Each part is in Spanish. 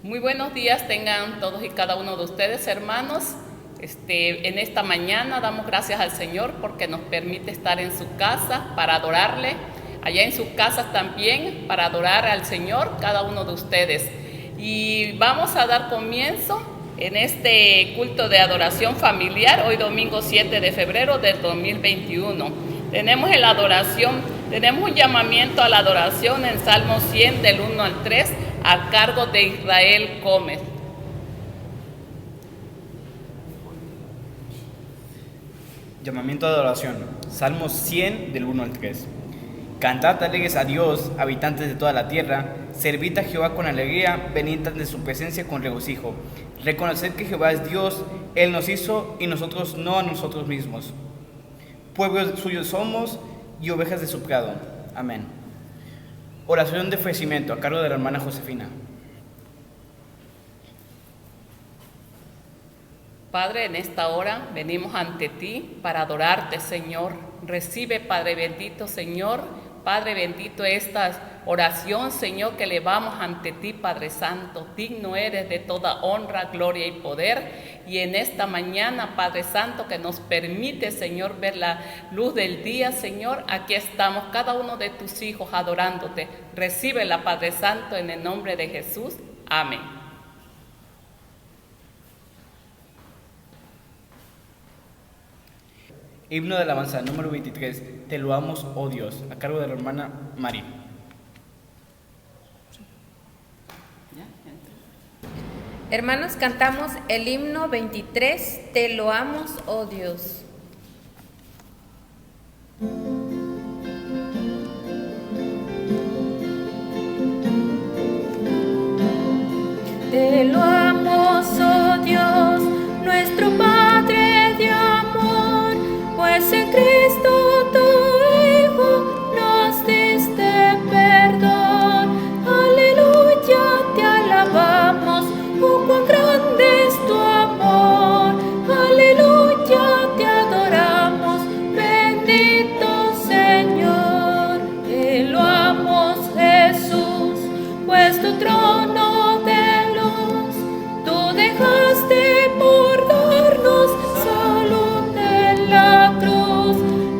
Muy buenos días tengan todos y cada uno de ustedes, hermanos. En esta mañana damos gracias al Señor porque nos permite estar en su casa para adorarle. Allá en sus casas también para adorar al Señor, cada uno de ustedes. Y vamos a dar comienzo en este culto de adoración familiar, hoy domingo 7 de febrero del 2021. Tenemos un llamamiento a la adoración en Salmo 100 del 1 al 3 a cargo de Israel Gómez. Llamamiento de adoración, Salmo 100 del 1 al 3. Cantad alegres a Dios, habitantes de toda la tierra, servid a Jehová con alegría, venid ante su presencia con regocijo. Reconoced que Jehová es Dios, Él nos hizo y nosotros no a nosotros mismos. Pueblo suyo somos y ovejas de su prado. Amén. Oración de ofrecimiento a cargo de la hermana Josefina. Padre, en esta hora venimos ante ti para adorarte, Señor. Recibe, Padre bendito, Señor. Padre bendito, esta oración, Señor, que elevamos ante ti, Padre Santo. Digno eres de toda honra, gloria y poder. Y en esta mañana, Padre Santo, que nos permite, Señor, ver la luz del día, Señor, aquí estamos, cada uno de tus hijos adorándote. Recíbela, Padre Santo, en el nombre de Jesús. Amén. Himno de alabanza número 23, Te loamos, oh Dios, a cargo de la hermana Mari. Hermanos, cantamos el himno 23, Te loamos, oh Dios. Te loamos, oh Dios, nuestro Padre de amor, pues en Cristo tu Hijo nos diste perdón. Aleluya, te alabamos, oh cuán grande es tu amor. Aleluya, te adoramos, bendito Señor. Te loamos, Jesús, pues tu trono de luz tú dejaste por darnos salud en la cruz.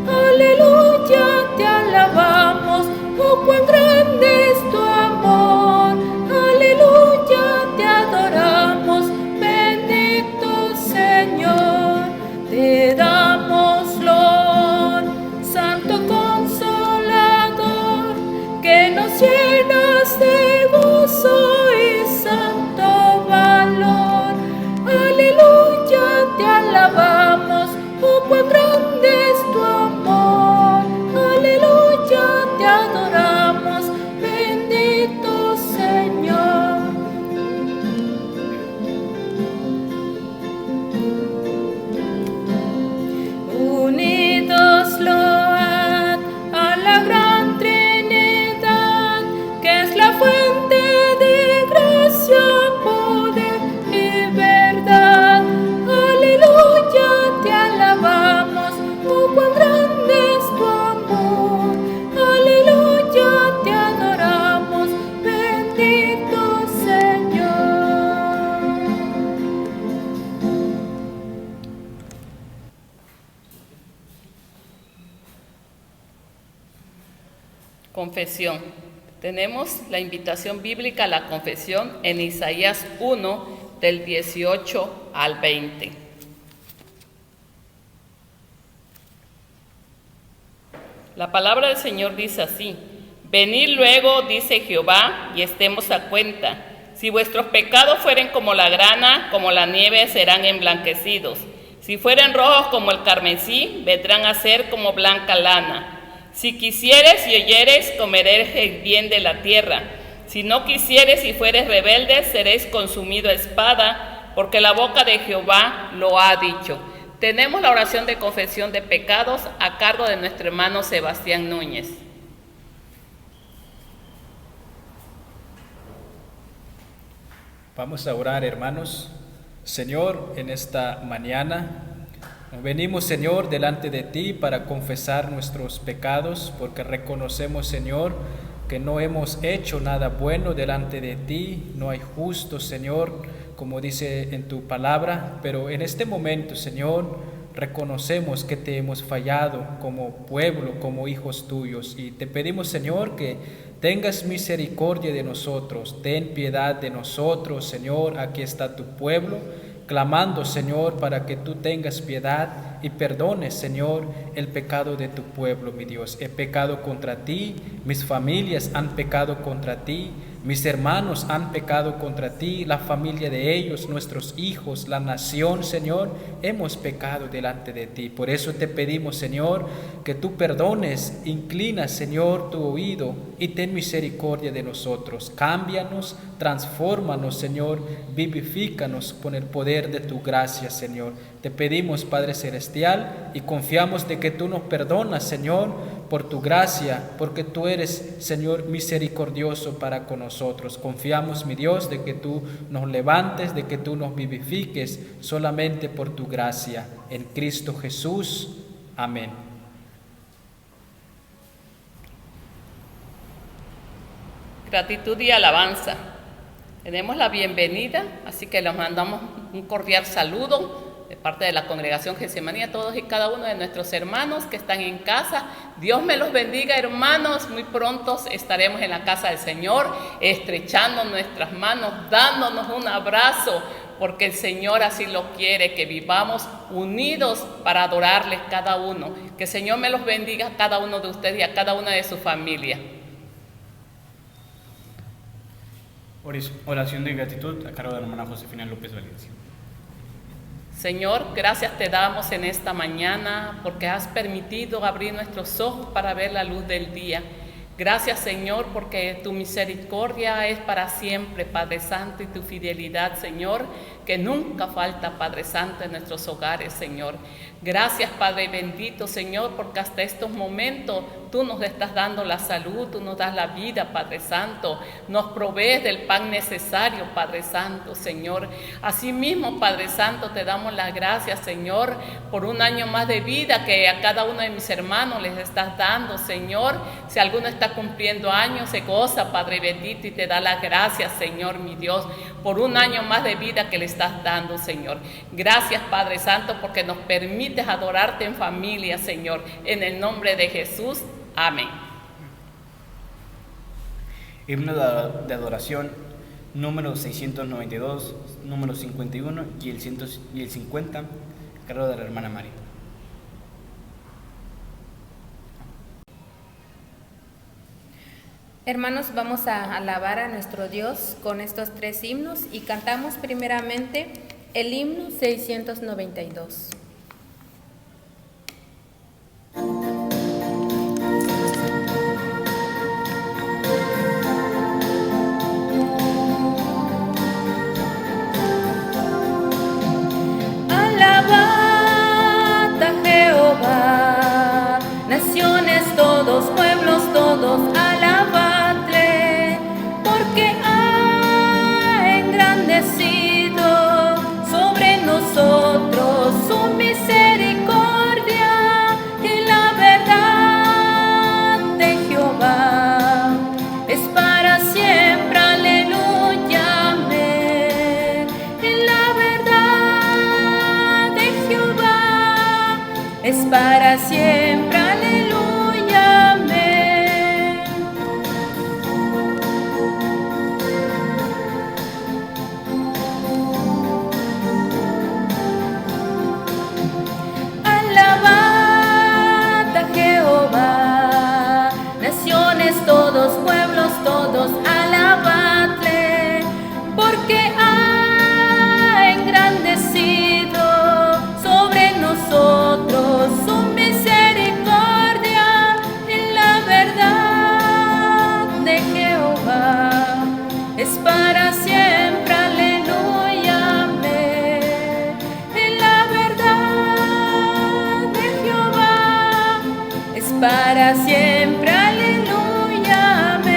Aleluya, te alabamos, oh cuán grande es tu amor. Aleluya, te adoramos, bendito Señor. Te damos loor, Santo Consolador, que nos llenas de gozo y santo valor. Aleluya, te alabamos, oh cuán grande es tu amor. Aleluya, te adoramos, bendito Señor. Unidos load a la gran Trinidad, que es la fuente de gracia, poder y verdad. Aleluya, te alabamos, oh cuán grande es tu amor. Aleluya, te adoramos, bendito Señor. Confesión. Tenemos la invitación bíblica a la confesión en Isaías 1, del 18 al 20. La palabra del Señor dice así: Venid luego, dice Jehová, y estemos a cuenta. Si vuestros pecados fueren como la grana, como la nieve, serán emblanquecidos. Si fueren rojos como el carmesí, vendrán a ser como blanca lana. Si quisieres y oyeres, comeréis el bien de la tierra. Si no quisieres y fueres rebeldes, seréis consumido a espada, porque la boca de Jehová lo ha dicho. Tenemos la oración de confesión de pecados a cargo de nuestro hermano Sebastián Núñez. Vamos a orar, hermanos. Señor, en esta mañana venimos, Señor, delante de ti para confesar nuestros pecados, porque reconocemos, Señor, que no hemos hecho nada bueno delante de ti, no hay justo, Señor, como dice en tu palabra, pero en este momento, Señor, reconocemos que te hemos fallado como pueblo, como hijos tuyos, y te pedimos, Señor, que tengas misericordia de nosotros, ten piedad de nosotros, Señor. Aquí está tu pueblo, clamando, Señor, para que tú tengas piedad y perdones, Señor, el pecado de tu pueblo, mi Dios. He pecado contra ti, mis familias han pecado contra ti, mis hermanos han pecado contra ti, la familia de ellos, nuestros hijos, la nación, Señor, hemos pecado delante de ti. Por eso te pedimos, Señor, que tú perdones, inclina, Señor, tu oído y ten misericordia de nosotros. Cámbianos, transfórmanos, Señor, vivifícanos con el poder de tu gracia, Señor. Te pedimos, Padre Celestial, y confiamos de que tú nos perdonas, Señor, por tu gracia, porque tú eres, Señor, misericordioso para con nosotros. Confiamos, mi Dios, de que tú nos levantes, de que tú nos vivifiques solamente por tu gracia. En Cristo Jesús. Amén. Gratitud y alabanza. Tenemos la bienvenida, así que les mandamos un cordial saludo de parte de la congregación Getsemaní a todos y cada uno de nuestros hermanos que están en casa. Dios me los bendiga, hermanos. Muy pronto estaremos en la casa del Señor, estrechando nuestras manos, dándonos un abrazo, porque el Señor así lo quiere, que vivamos unidos para adorarles cada uno. Que el Señor me los bendiga a cada uno de ustedes y a cada una de su familia. Oración de gratitud a cargo de la hermana Josefina López Valencia. Señor, gracias te damos en esta mañana porque has permitido abrir nuestros ojos para ver la luz del día. Gracias, Señor, porque tu misericordia es para siempre, Padre Santo, y tu fidelidad, Señor, que nunca falta, Padre Santo, en nuestros hogares, Señor. Gracias, Padre bendito, Señor, porque hasta estos momentos tú nos estás dando la salud, tú nos das la vida, Padre Santo, nos provees del pan necesario, Padre Santo, Señor. Asimismo, Padre Santo, te damos las gracias, Señor, por un año más de vida que a cada uno de mis hermanos les estás dando, Señor. Si alguno está cumpliendo años, se goza, Padre bendito, y te da las gracias, Señor, mi Dios, por un año más de vida que le estás dando, Señor. Gracias, Padre Santo, porque nos permites adorarte en familia, Señor, en el nombre de Jesús. Amén. Himno de adoración número 692, número 51 y el 50, a cargo de la hermana María. Hermanos, vamos a alabar a nuestro Dios con estos tres himnos y cantamos primeramente el himno 692. Alabad a Jehová, naciones todos, pueblos todos, alabadle, porque ha engrandecido sobre nosotros su misericordia, y la verdad de Jehová es para siempre, aleluya, amén. Y la verdad de Jehová es para siempre, aleluya, amén. Alabad a Jehová, naciones todos, pueblos todos, alabadle, porque ha engrandecido sobre nosotros su misericordia, y la verdad de Jehová es para siempre, aleluya, amén. Y la verdad de Jehová es para siempre, aleluya, amén.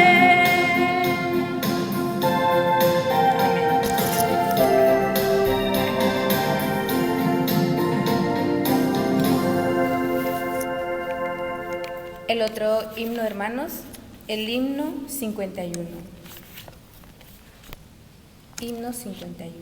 El otro himno, hermanos, el himno 51. Himno 51.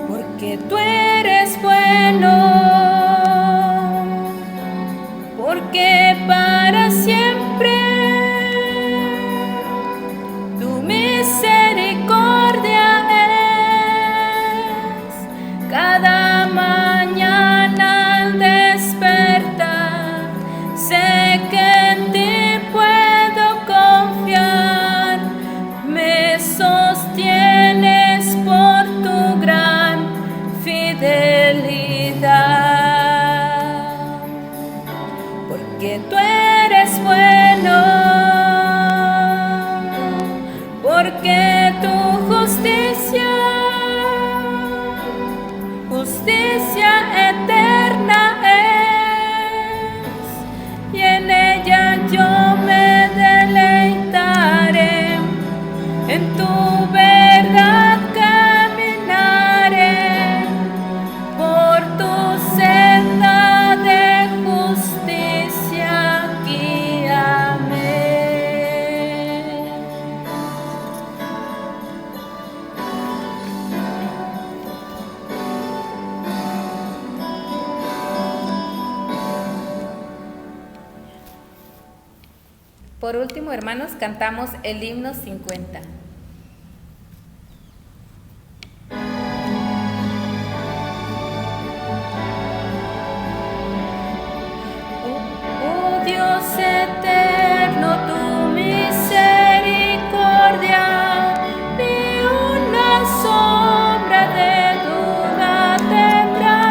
Porque tú eres bueno, porque para siempre tu misericordia es. Cada mañana al despertar, sé que en ti puedo confiar. Me sostienes por tu gran fidelidad. Porque tú eres bueno, porque tu justicia eterna es, y en ella yo me deleitaré, en tu verdad caminaré, por tu senda de justicia guíame. Por último, hermanos, cantamos el himno 50. Oh Dios eterno, tu misericordia, ni una sombra de duda tendrá.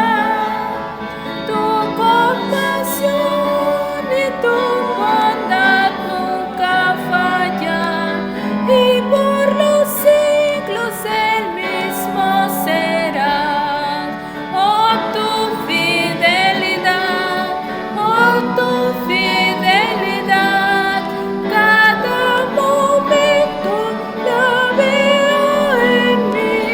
Tu compasión y tu bondad nunca fallan, y por los siglos el mismo serás. Oh, tu fidelidad, oh, tu fidelidad, cada momento la veo en mí.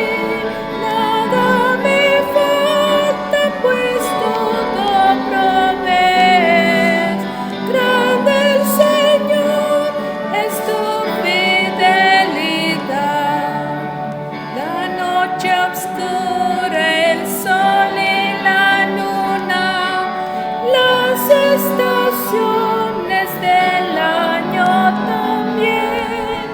Nada me falta, pues todo provees. Grande el Señor, es tu fidelidad. La noche oscura, el sol y la luna, las estaciones del año también,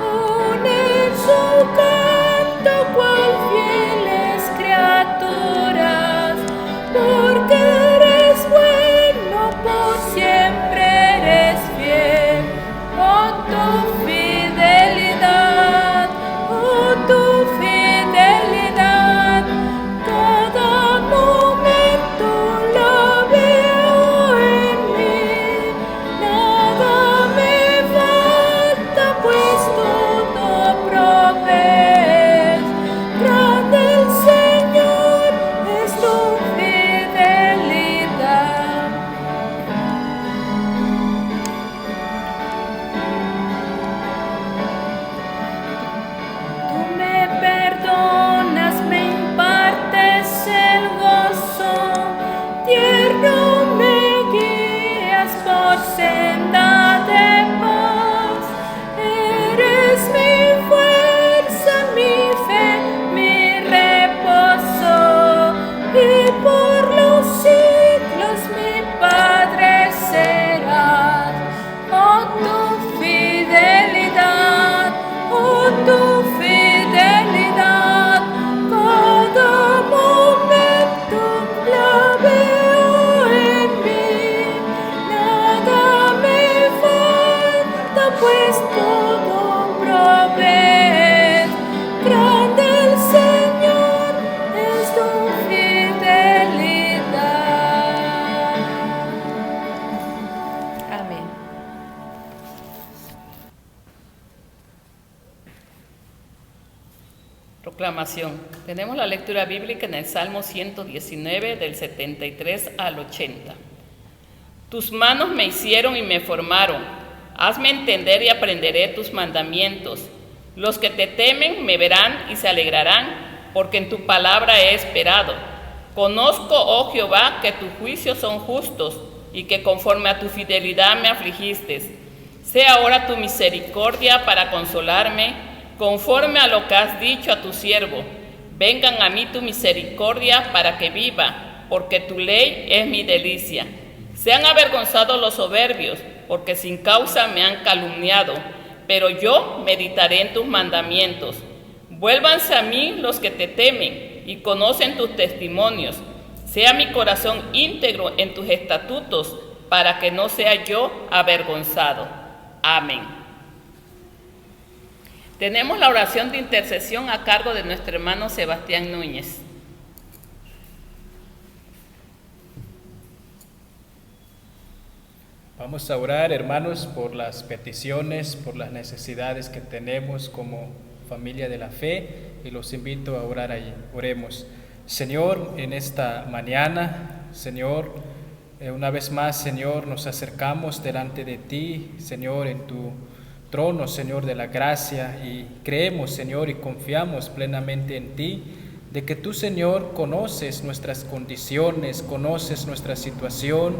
unen su canto cual fieles criaturas. Porque eres bueno, por siempre eres fiel. Oh, tu fidelidad, oh, tu fidelidad, cada momento la veo en mí. Nada me falta, pues todo provees. Grande el Señor, es tu fidelidad. Tú me perdonas, me impartes el gozo, tierno me guías por senda de paz. Eres mi fuerza, mi fe, mi reposo, y por los siglos mi Padre serás. Oh, tu fidelidad, oh, tu fidelidad, cada momento la veo en mí. Nada me falta, pues todo provees. Grande el Señor, es tu fidelidad. Amén. Proclamación. Tenemos la lectura bíblica en el Salmo 119, del 73 al 80. Tus manos me hicieron y me formaron. Hazme entender y aprenderé tus mandamientos. Los que te temen me verán y se alegrarán, porque en tu palabra he esperado. Conozco, oh Jehová, que tus juicios son justos y que conforme a tu fidelidad me afligiste. Sea ahora tu misericordia para consolarme, conforme a lo que has dicho a tu siervo. Vengan a mí tu misericordia para que viva, porque tu ley es mi delicia. Sean avergonzados los soberbios, porque sin causa me han calumniado, pero yo meditaré en tus mandamientos. Vuélvanse a mí los que te temen y conocen tus testimonios. Sea mi corazón íntegro en tus estatutos, para que no sea yo avergonzado. Amén. Tenemos la oración de intercesión a cargo de nuestro hermano Sebastián Núñez. Vamos a orar, hermanos, por las peticiones, por las necesidades que tenemos como familia de la fe, y los invito a orar ahí. Oremos. Señor, en esta mañana, Señor, una vez más, Señor, nos acercamos delante de ti, Señor, en tu trono, Señor, de la gracia, y creemos, Señor, y confiamos plenamente en ti, de que tú, Señor, conoces nuestras condiciones, conoces nuestra situación,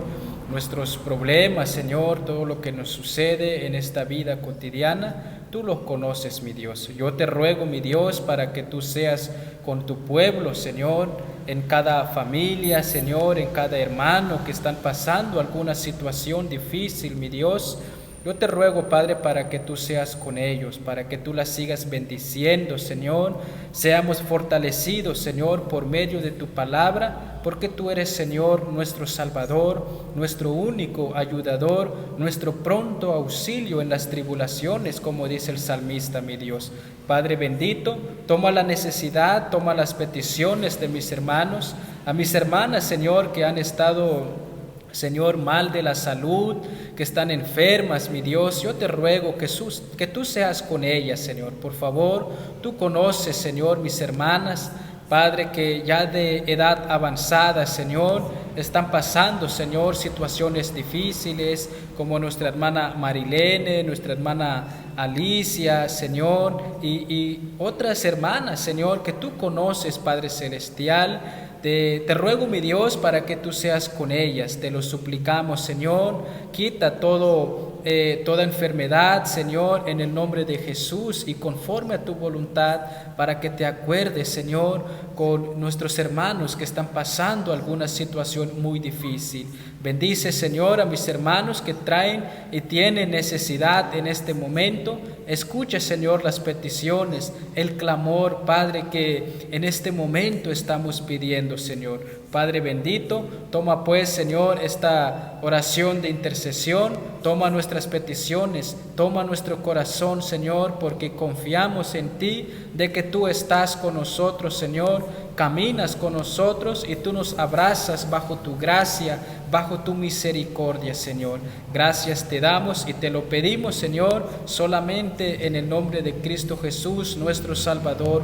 nuestros problemas, Señor, todo lo que nos sucede en esta vida cotidiana, tú los conoces, mi Dios. Yo te ruego, mi Dios, para que tú seas con tu pueblo, Señor, en cada familia, Señor, en cada hermano que están pasando alguna situación difícil, mi Dios. Yo te ruego, Padre, para que tú seas con ellos, para que tú las sigas bendiciendo, Señor. Seamos fortalecidos, Señor, por medio de tu palabra, porque tú eres, Señor, nuestro Salvador, nuestro único ayudador, nuestro pronto auxilio en las tribulaciones, como dice el salmista, mi Dios. Padre bendito, toma la necesidad, toma las peticiones de mis hermanos, a mis hermanas, Señor, que han estado, Señor, mal de la salud, que están enfermas, mi Dios. Yo te ruego que tú seas con ellas, Señor. Por favor, tú conoces, Señor, mis hermanas, Padre, que ya de edad avanzada, Señor, están pasando, Señor, situaciones difíciles, como nuestra hermana Marilene, nuestra hermana Alicia, Señor, y otras hermanas, Señor, que tú conoces, Padre Celestial. Te ruego, mi Dios, para que tú seas con ellas. Te lo suplicamos, Señor. Quita toda enfermedad, Señor, en el nombre de Jesús, y conforme a tu voluntad, para que te acuerdes, Señor, con nuestros hermanos que están pasando alguna situación muy difícil. Bendice, Señor, a mis hermanos que traen y tienen necesidad en este momento. Escucha, Señor, las peticiones, el clamor, Padre, que en este momento estamos pidiendo, Señor. Padre bendito, toma pues, Señor, esta oración de intercesión, toma nuestras peticiones, toma nuestro corazón, Señor, porque confiamos en ti, de que tú estás con nosotros, Señor, caminas con nosotros y tú nos abrazas bajo tu gracia, bajo tu misericordia, Señor. Gracias te damos y te lo pedimos, Señor, solamente en el nombre de Cristo Jesús, nuestro Salvador.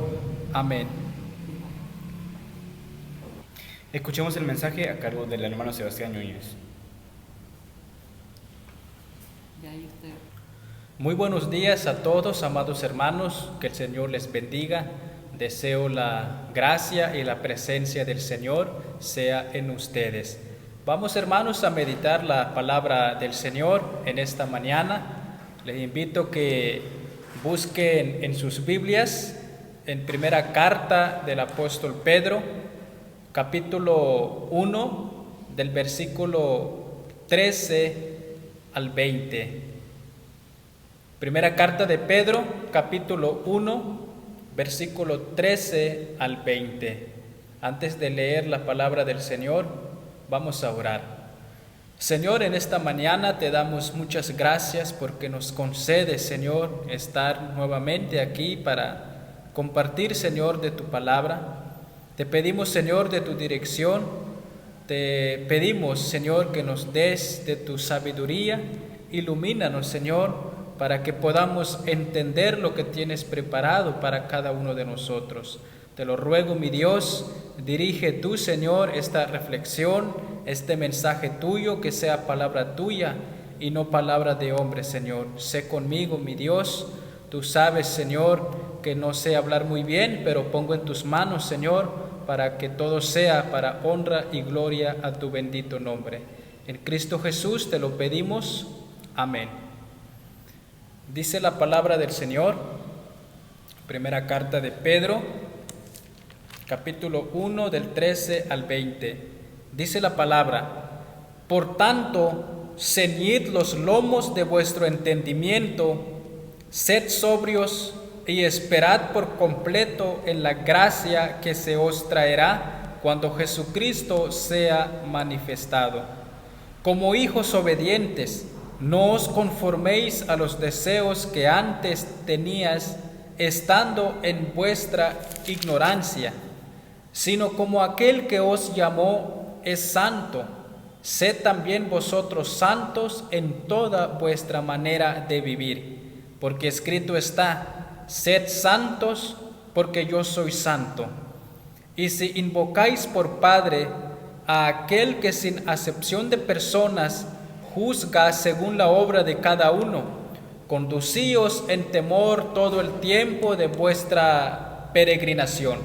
Amén. Escuchemos el mensaje a cargo del hermano Sebastián Núñez. Muy buenos días a todos, amados hermanos, que el Señor les bendiga. Deseo la gracia y la presencia del Señor sea en ustedes. Vamos, hermanos, a meditar la palabra del Señor en esta mañana. Les invito que busquen en sus Biblias, en primera carta del apóstol Pedro, capítulo 1, del versículo 13 al 20. Primera carta de Pedro, capítulo 1, versículo 13 al 20. Antes de leer la palabra del Señor, vamos a orar. Señor, en esta mañana te damos muchas gracias porque nos concedes, Señor, estar nuevamente aquí para compartir, Señor, de tu palabra. Te pedimos, Señor, de tu dirección. Te pedimos, Señor, que nos des de tu sabiduría. Ilumínanos, Señor, para que podamos entender lo que tienes preparado para cada uno de nosotros. Te lo ruego, mi Dios, dirige tú, Señor, esta reflexión, este mensaje tuyo, que sea palabra tuya y no palabra de hombre, Señor. Sé conmigo, mi Dios, Tú sabes, Señor, que no sé hablar muy bien, pero pongo en tus manos, Señor, para que todo sea para honra y gloria a tu bendito nombre. En Cristo Jesús te lo pedimos. Amén. Dice la palabra del Señor, primera carta de Pedro, capítulo 1, del 13 al 20. Dice la palabra: por tanto, ceñid los lomos de vuestro entendimiento, sed sobrios y esperad por completo en la gracia que se os traerá cuando Jesucristo sea manifestado. Como hijos obedientes, no os conforméis a los deseos que antes teníais estando en vuestra ignorancia, sino como aquel que os llamó es santo, sed también vosotros santos en toda vuestra manera de vivir, porque escrito está: sed santos, porque yo soy santo. Y si invocáis por Padre a aquel que sin acepción de personas juzga según la obra de cada uno, conducíos en temor todo el tiempo de vuestra peregrinación,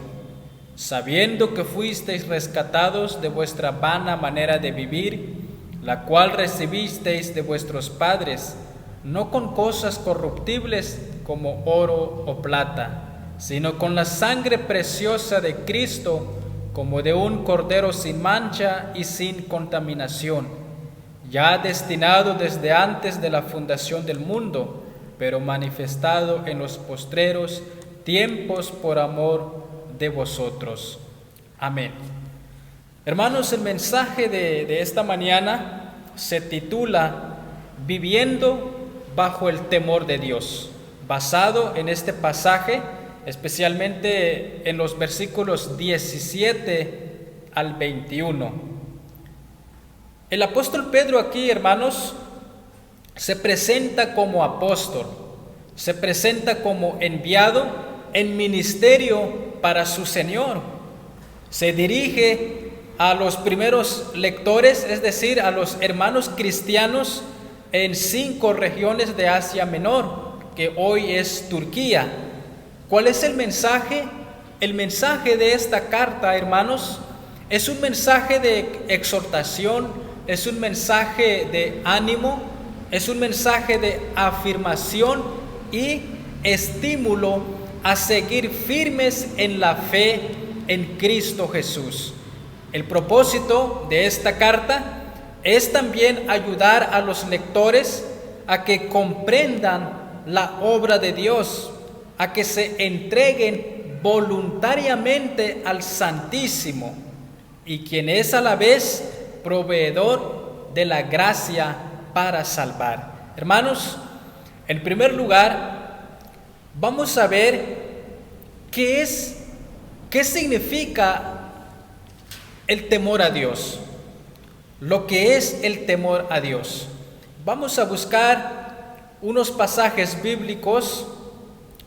sabiendo que fuisteis rescatados de vuestra vana manera de vivir, la cual recibisteis de vuestros padres, no con cosas corruptibles como oro o plata, sino con la sangre preciosa de Cristo, como de un cordero sin mancha y sin contaminación, ya destinado desde antes de la fundación del mundo, pero manifestado en los postreros tiempos por amor de vosotros. Amén. Hermanos, el mensaje de esta mañana se titula Viviendo bajo el temor de Dios, basado en este pasaje, especialmente en los versículos 17 al 21. El apóstol Pedro aquí, hermanos, se presenta como apóstol, se presenta como enviado en ministerio para su Señor. Se dirige a los primeros lectores, es decir, a los hermanos cristianos en 5 regiones de Asia Menor, que hoy es Turquía. ¿Cuál es el mensaje? El mensaje de esta carta, hermanos, es un mensaje de exhortación, es un mensaje de ánimo, es un mensaje de afirmación y estímulo a seguir firmes en la fe en Cristo Jesús. El propósito de esta carta es también ayudar a los lectores a que comprendan la obra de Dios, a que se entreguen voluntariamente al Santísimo, y quien es a la vez proveedor de la gracia para salvar. Hermanos, en primer lugar, vamos a ver qué significa el temor a Dios, lo que es el temor a Dios. Vamos a buscar unos pasajes bíblicos.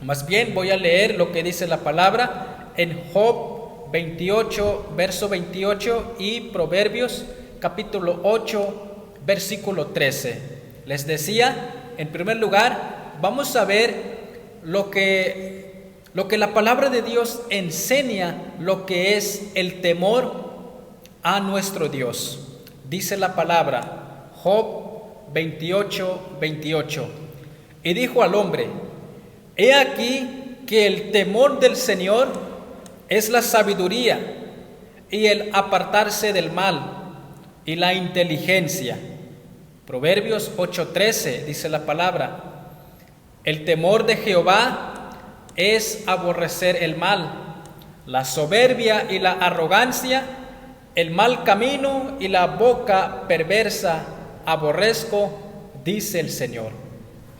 Más bien voy a leer lo que dice la palabra en Job 28, verso 28 y Proverbios capítulo 8, versículo 13. Les decía, en primer lugar, vamos a ver lo que la palabra de Dios enseña, lo que es el temor a nuestro Dios. Dice la palabra, Job 28, 28. Y dijo al hombre: he aquí que el temor del Señor es la sabiduría, y el apartarse del mal, y la inteligencia. Proverbios 8:13 dice la palabra: el temor de Jehová es aborrecer el mal, la soberbia y la arrogancia, el mal camino y la boca perversa aborrezco, dice el Señor.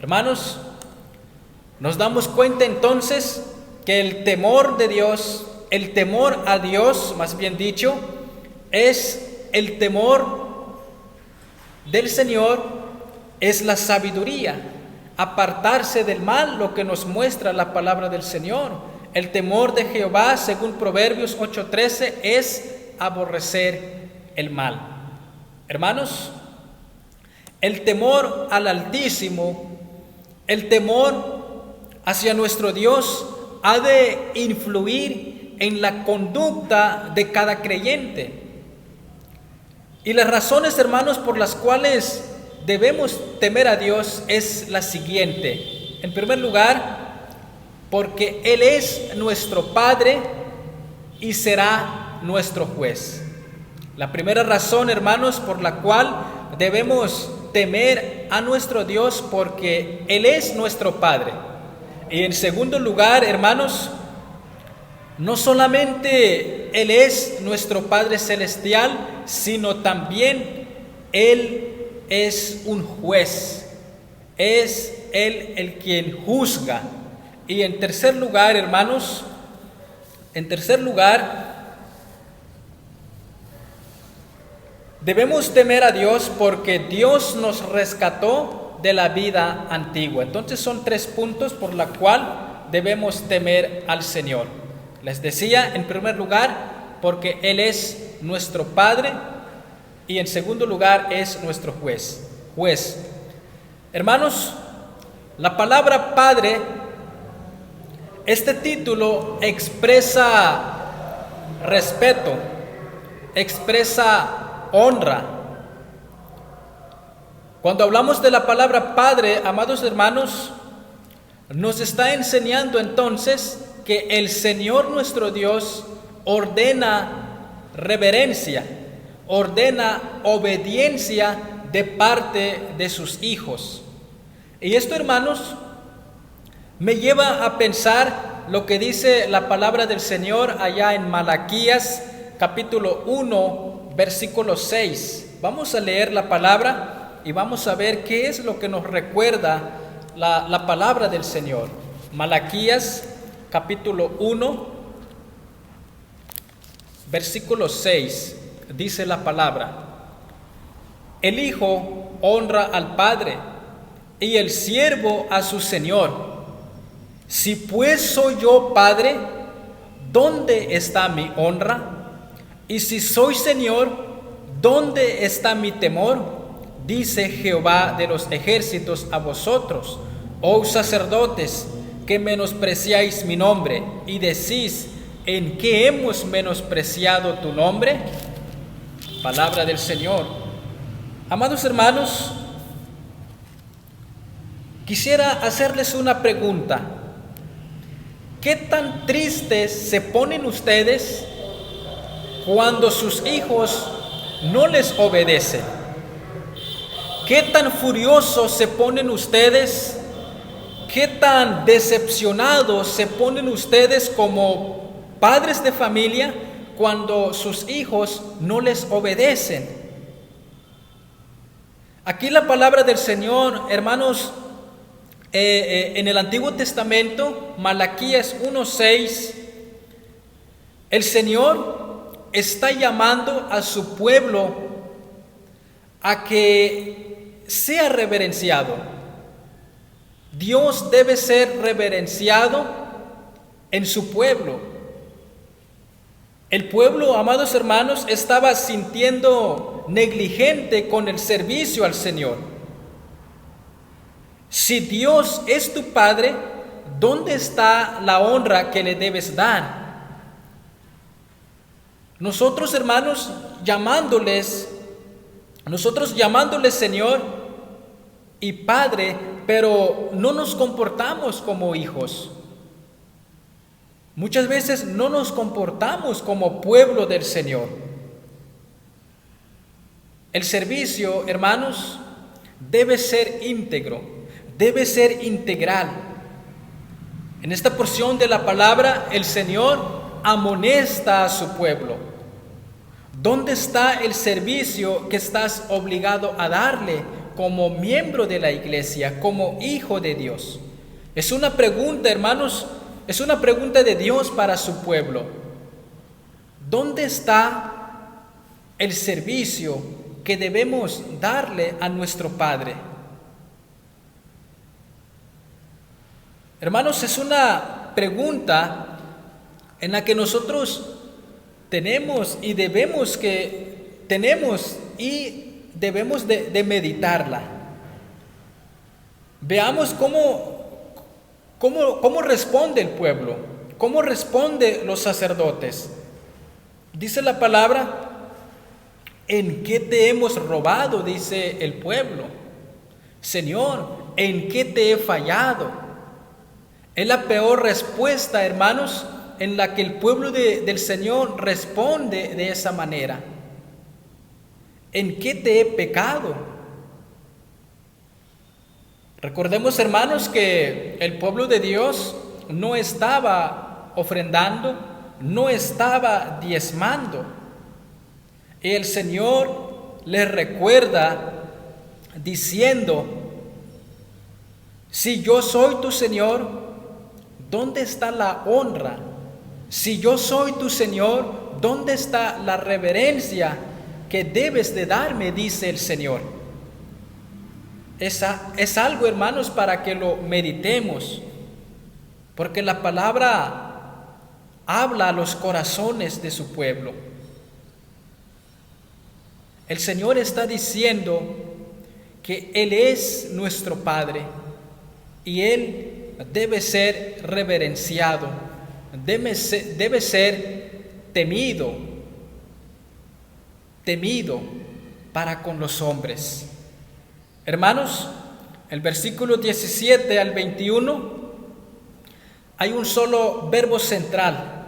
Hermanos, nos damos cuenta entonces que el temor de Dios, el temor a Dios, más bien dicho, es el temor del Señor, es la sabiduría, apartarse del mal, lo que nos muestra la palabra del Señor. El temor de Jehová, según Proverbios 8:13, es aborrecer el mal. Hermanos, el temor al Altísimo, el temor hacia nuestro Dios ha de influir en la conducta de cada creyente. Y las razones, hermanos, por las cuales debemos temer a Dios es la siguiente. En primer lugar, porque Él es nuestro Padre y será nuestro juez. La primera razón, hermanos, por la cual debemos temer a nuestro Dios, porque Él es nuestro Padre. Y en segundo lugar, hermanos, no solamente Él es nuestro Padre Celestial, sino también Él es un juez. Es Él el quien juzga. Y en tercer lugar, hermanos, debemos temer a Dios porque Dios nos rescató de la vida antigua. Entonces son 3 puntos por la cual debemos temer al Señor. Les decía, en primer lugar, porque Él es nuestro Padre, y en segundo lugar es nuestro juez. Hermanos, la palabra Padre, este título expresa respeto, expresa honra. Cuando hablamos de la palabra Padre, amados hermanos, nos está enseñando entonces que el Señor nuestro Dios ordena reverencia, ordena obediencia de parte de sus hijos. Y esto, hermanos, me lleva a pensar lo que dice la palabra del Señor allá en Malaquías capítulo 1, versículo 6. Vamos a leer la palabra y vamos a ver qué es lo que nos recuerda la palabra del Señor. Malaquías capítulo 1, versículo 6, dice la palabra: el Hijo honra al Padre y el siervo a su Señor. Si pues soy yo Padre, ¿dónde está mi honra? Y si soy Señor, ¿dónde está mi temor? Dice Jehová de los ejércitos a vosotros, oh sacerdotes, que menospreciáis mi nombre, y decís: ¿en qué hemos menospreciado tu nombre? Palabra del Señor. Amados hermanos, quisiera hacerles una pregunta. ¿Qué tan tristes se ponen ustedes cuando sus hijos no les obedecen? ¿Qué tan furiosos se ponen ustedes? ¿Qué tan decepcionados se ponen ustedes como padres de familia cuando sus hijos no les obedecen? Aquí la palabra del Señor, hermanos, en el Antiguo Testamento, Malaquías 1:6, el Señor está llamando a su pueblo a que sea reverenciado. Dios debe ser reverenciado en su pueblo. El pueblo, amados hermanos, estaba sintiendo negligente con el servicio al Señor. Si Dios es tu Padre, ¿dónde está la honra que le debes dar? Nosotros, hermanos, llamándoles Señor y Padre, pero no nos comportamos como hijos. Muchas veces no nos comportamos como pueblo del Señor. El servicio, hermanos, debe ser íntegro. Debe ser integral. En esta porción de la palabra, el Señor amonesta a su pueblo. ¿Dónde está el servicio que estás obligado a darle como miembro de la iglesia, como hijo de Dios? Es una pregunta, hermanos, es una pregunta de Dios para su pueblo. ¿Dónde está el servicio que debemos darle a nuestro Padre? Hermanos, es una pregunta en la que nosotros tenemos y debemos de meditarla. Veamos ¿Cómo responde el pueblo? ¿Cómo responden los sacerdotes? Dice la palabra, ¿en qué te hemos robado? Dice el pueblo. Señor, ¿en qué te he fallado? Es la peor respuesta, hermanos, en la que el pueblo del Señor responde de esa manera. ¿En qué te he pecado? Recordemos, hermanos, que el pueblo de Dios no estaba ofrendando, no estaba diezmando. Y el Señor les recuerda diciendo, si yo soy tu Señor, ¿dónde está la honra? Si yo soy tu Señor, ¿dónde está la reverencia que debes de darme? Dice el Señor. Es algo, hermanos, para que lo meditemos, porque la palabra habla a los corazones de su pueblo. El Señor está diciendo que Él es nuestro Padre y Él debe ser reverenciado, debe ser temido para con los hombres. Hermanos, el versículo 17 al 21 hay un solo verbo central.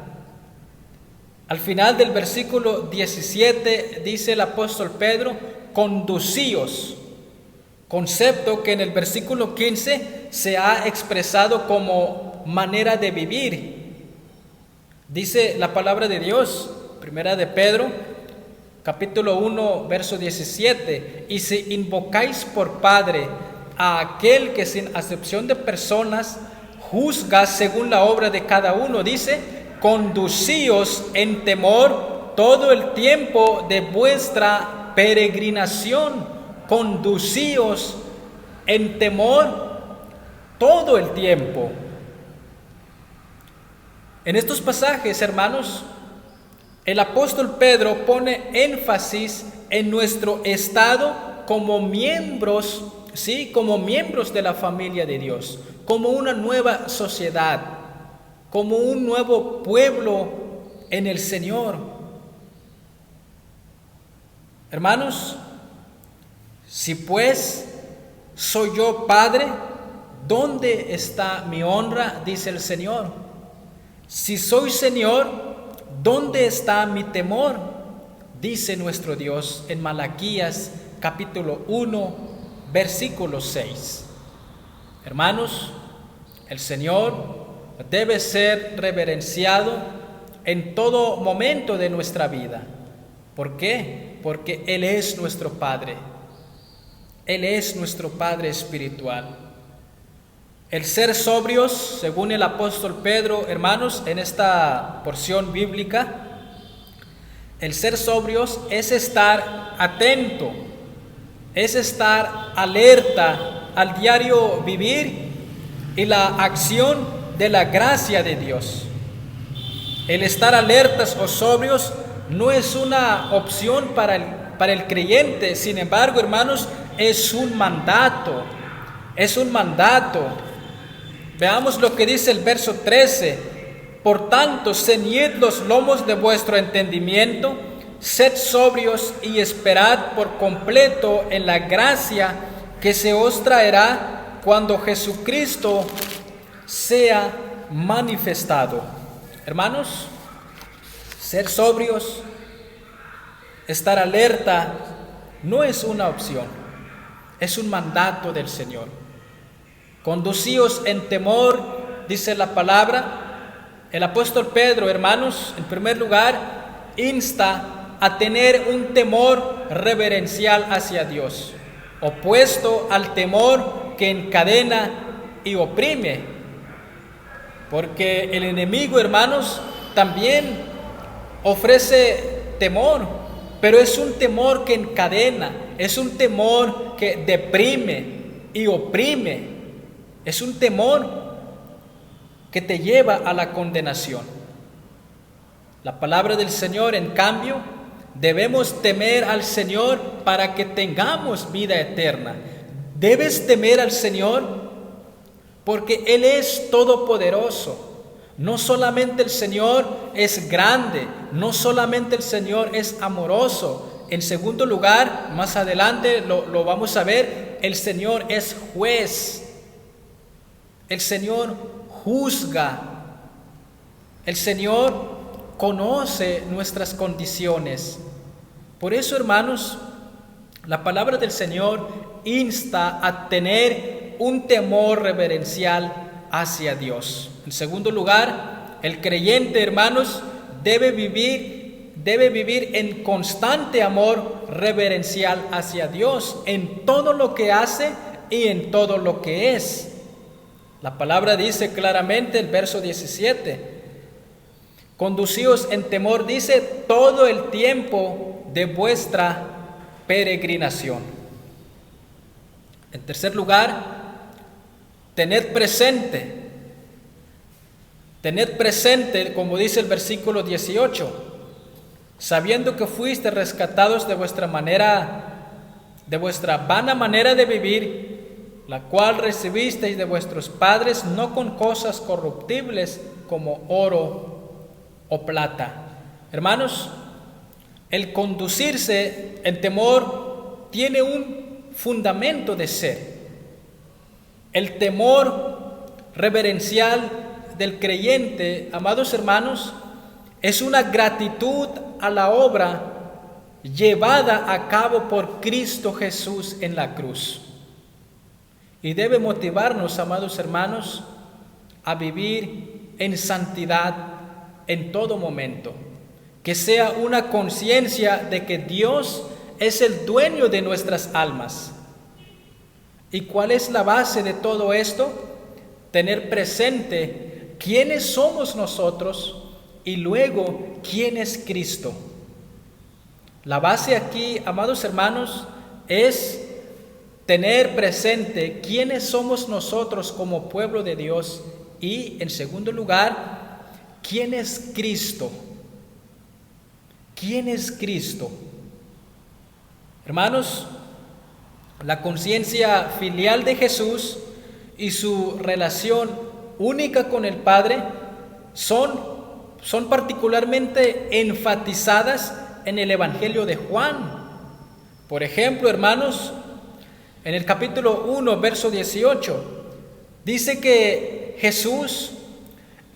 Al final del versículo 17 dice el apóstol Pedro, conducíos, concepto que en el versículo 15 se ha expresado como manera de vivir. Dice la palabra de Dios, primera de Pedro, capítulo 1, verso 17, y si invocáis por Padre a aquel que sin acepción de personas juzga según la obra de cada uno, dice, conducíos en temor todo el tiempo de vuestra peregrinación, conducíos en temor todo el tiempo. En estos pasajes, hermanos, el apóstol Pedro pone énfasis en nuestro estado como miembros, ¿sí? Como miembros de la familia de Dios, como una nueva sociedad, como un nuevo pueblo en el Señor. Hermanos, si pues soy yo Padre, ¿dónde está mi honra? Dice el Señor. Si soy Señor, ¿dónde está mi temor? Dice nuestro Dios en Malaquías capítulo 1, versículo 6. Hermanos, el Señor debe ser reverenciado en todo momento de nuestra vida. ¿Por qué? Porque Él es nuestro Padre. Él es nuestro Padre espiritual. El ser sobrios, según el apóstol Pedro, hermanos, en esta porción bíblica, el ser sobrios es estar atento, es estar alerta al diario vivir y la acción de la gracia de Dios. El estar alertas o sobrios no es una opción para el creyente, sin embargo, hermanos, es un mandato, es un mandato. Veamos lo que dice el verso 13. Por tanto, ceñid los lomos de vuestro entendimiento, sed sobrios y esperad por completo en la gracia que se os traerá cuando Jesucristo sea manifestado. Hermanos, ser sobrios, estar alerta, no es una opción, es un mandato del Señor. Conducíos en temor, dice la palabra. El apóstol Pedro, hermanos, en primer lugar, insta a tener un temor reverencial hacia Dios, opuesto al temor que encadena y oprime. Porque el enemigo, hermanos, también ofrece temor, pero es un temor que encadena, es un temor que deprime y oprime. Es un temor que te lleva a la condenación. La palabra del Señor, en cambio, debemos temer al Señor para que tengamos vida eterna. Debes temer al Señor porque Él es todopoderoso. No solamente el Señor es grande, no solamente el Señor es amoroso. En segundo lugar, más adelante lo vamos a ver, el Señor es juez. El Señor juzga. El Señor conoce nuestras condiciones. Por eso, hermanos, la palabra del Señor insta a tener un temor reverencial hacia Dios. En segundo lugar, el creyente, hermanos, debe vivir en constante amor reverencial hacia Dios en todo lo que hace y en todo lo que es. La palabra dice claramente, el verso 17, conducíos en temor, dice, todo el tiempo de vuestra peregrinación. En tercer lugar, tener presente, como dice el versículo 18, sabiendo que fuiste rescatados de vuestra vana manera de vivir, la cual recibisteis de vuestros padres, no con cosas corruptibles como oro o plata. Hermanos, el conducirse en temor tiene un fundamento de ser. El temor reverencial del creyente, amados hermanos, es una gratitud a la obra llevada a cabo por Cristo Jesús en la cruz. Y debe motivarnos, amados hermanos, a vivir en santidad en todo momento. Que sea una conciencia de que Dios es el dueño de nuestras almas. ¿Y cuál es la base de todo esto? Tener presente quiénes somos nosotros y luego quién es Cristo. La base aquí, amados hermanos, es tener presente quiénes somos nosotros como pueblo de Dios y, en segundo lugar, quién es Cristo. ¿Quién es Cristo? Hermanos, la conciencia filial de Jesús y su relación única con el Padre son particularmente enfatizadas en el Evangelio de Juan. Por ejemplo, hermanos, en el capítulo 1, verso 18, dice que Jesús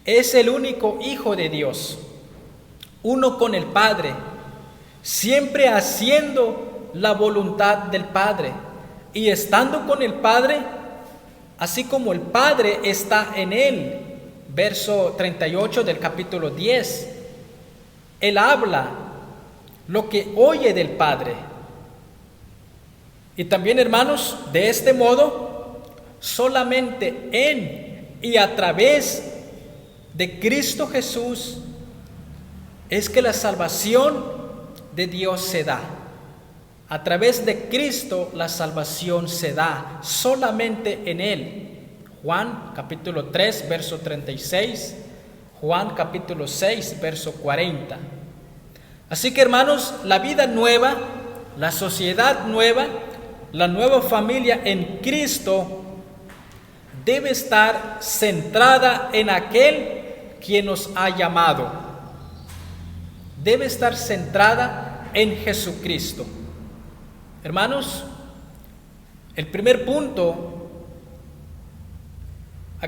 es el único Hijo de Dios, uno con el Padre, siempre haciendo la voluntad del Padre y estando con el Padre, así como el Padre está en él. Verso 38 del capítulo 10. Él habla lo que oye del Padre. Y también, hermanos, de este modo, solamente en y a través de Cristo Jesús es que la salvación de Dios se da. A través de Cristo la salvación se da, solamente en Él. Juan capítulo 3, verso 36, Juan capítulo 6, verso 40. Así que, hermanos, la vida nueva, la sociedad nueva, la nueva familia en Cristo debe estar centrada en aquel quien nos ha llamado. Debe estar centrada en Jesucristo. Hermanos, el primer punto,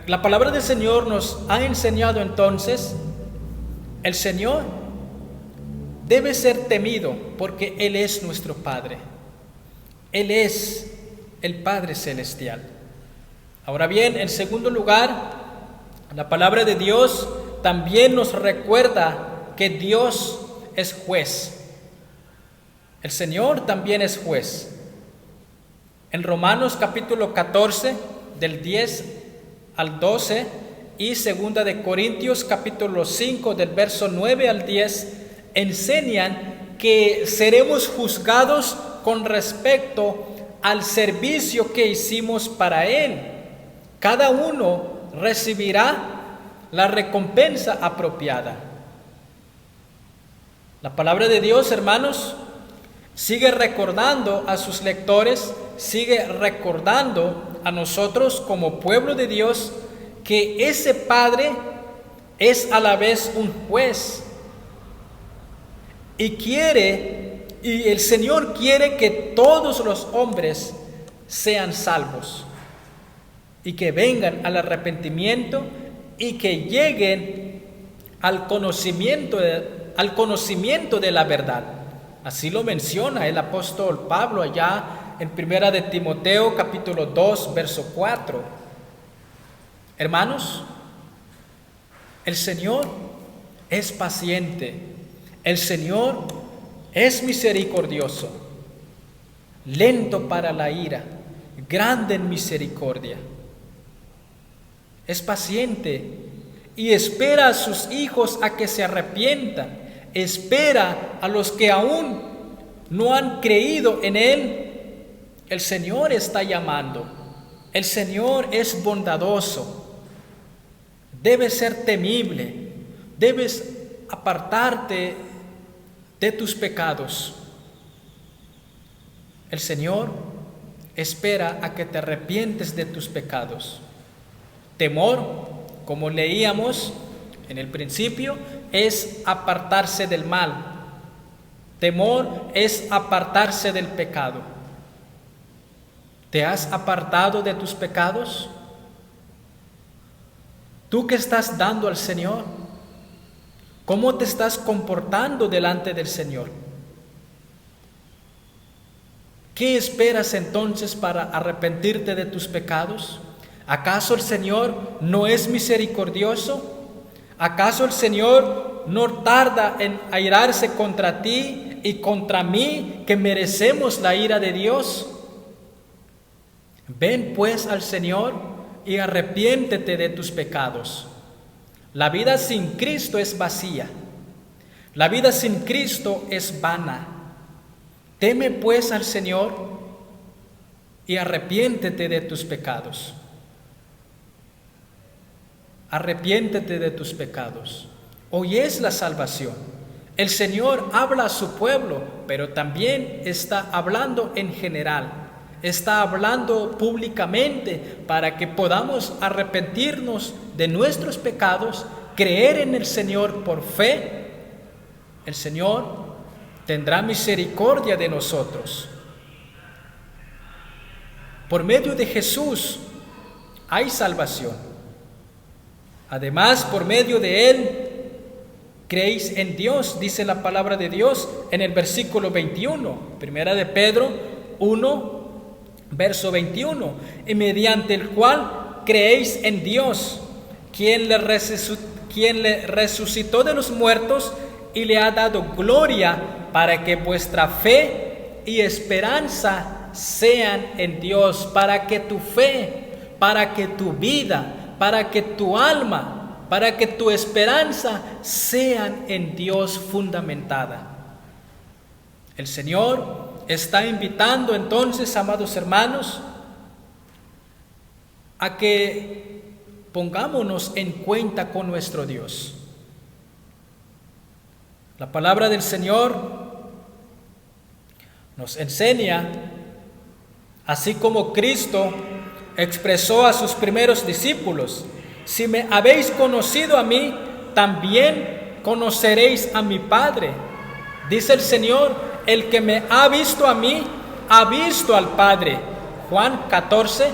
la palabra del Señor nos ha enseñado entonces, el Señor debe ser temido porque Él es nuestro Padre. Él es el Padre Celestial. Ahora bien, en segundo lugar, la palabra de Dios también nos recuerda que Dios es juez. El Señor también es juez. En Romanos capítulo 14, del 10 al 12, y segunda de Corintios capítulo 5, del verso 9 al 10, enseñan que seremos juzgados con respecto al servicio que hicimos para Él. Cada uno recibirá la recompensa apropiada. La palabra de Dios, hermanos, sigue recordando a sus lectores, sigue recordando a nosotros como pueblo de Dios que ese Padre es a la vez un juez y el Señor quiere que todos los hombres sean salvos y que vengan al arrepentimiento y que lleguen al conocimiento de la verdad. Así lo menciona el apóstol Pablo allá en 1 de Timoteo capítulo 2 verso 4. Hermanos, el Señor es paciente, el Señor es misericordioso, lento para la ira, grande en misericordia. Es paciente y espera a sus hijos a que se arrepientan, espera a los que aún no han creído en Él. El Señor está llamando, el Señor es bondadoso. Debes ser temible, debes apartarte de tus pecados. El Señor espera a que te arrepientes de tus pecados. Temor, como leíamos en el principio, es apartarse del mal. Temor es apartarse del pecado. ¿Te has apartado de tus pecados? ¿Tú qué estás dando al Señor? ¿Cómo te estás comportando delante del Señor? ¿Qué esperas entonces para arrepentirte de tus pecados? ¿Acaso el Señor no es misericordioso? ¿Acaso el Señor no tarda en airarse contra ti y contra mí, que merecemos la ira de Dios? Ven pues al Señor y arrepiéntete de tus pecados. La vida sin Cristo es vacía. La vida sin Cristo es vana. Teme pues al Señor y arrepiéntete de tus pecados. Arrepiéntete de tus pecados. Hoy es la salvación. El Señor habla a su pueblo, pero también está hablando en general. Está hablando públicamente para que podamos arrepentirnos de nuestros pecados, creer en el Señor por fe. El Señor tendrá misericordia de nosotros. Por medio de Jesús hay salvación. Además, por medio de Él, creéis en Dios, dice la palabra de Dios en el versículo 21, primera de Pedro 1, verso 21, y mediante el cual creéis en Dios, quien le resucitó de los muertos y le ha dado gloria, para que vuestra fe y esperanza sean en Dios, para que tu fe, para que tu vida, para que tu alma, para que tu esperanza sean en Dios fundamentada. El Señor está invitando entonces, amados hermanos, a que pongámonos en cuenta con nuestro Dios. La palabra del Señor nos enseña, así como Cristo expresó a sus primeros discípulos: si me habéis conocido a mí, también conoceréis a mi Padre. Dice el Señor: el que me ha visto a mí, ha visto al Padre. Juan 14,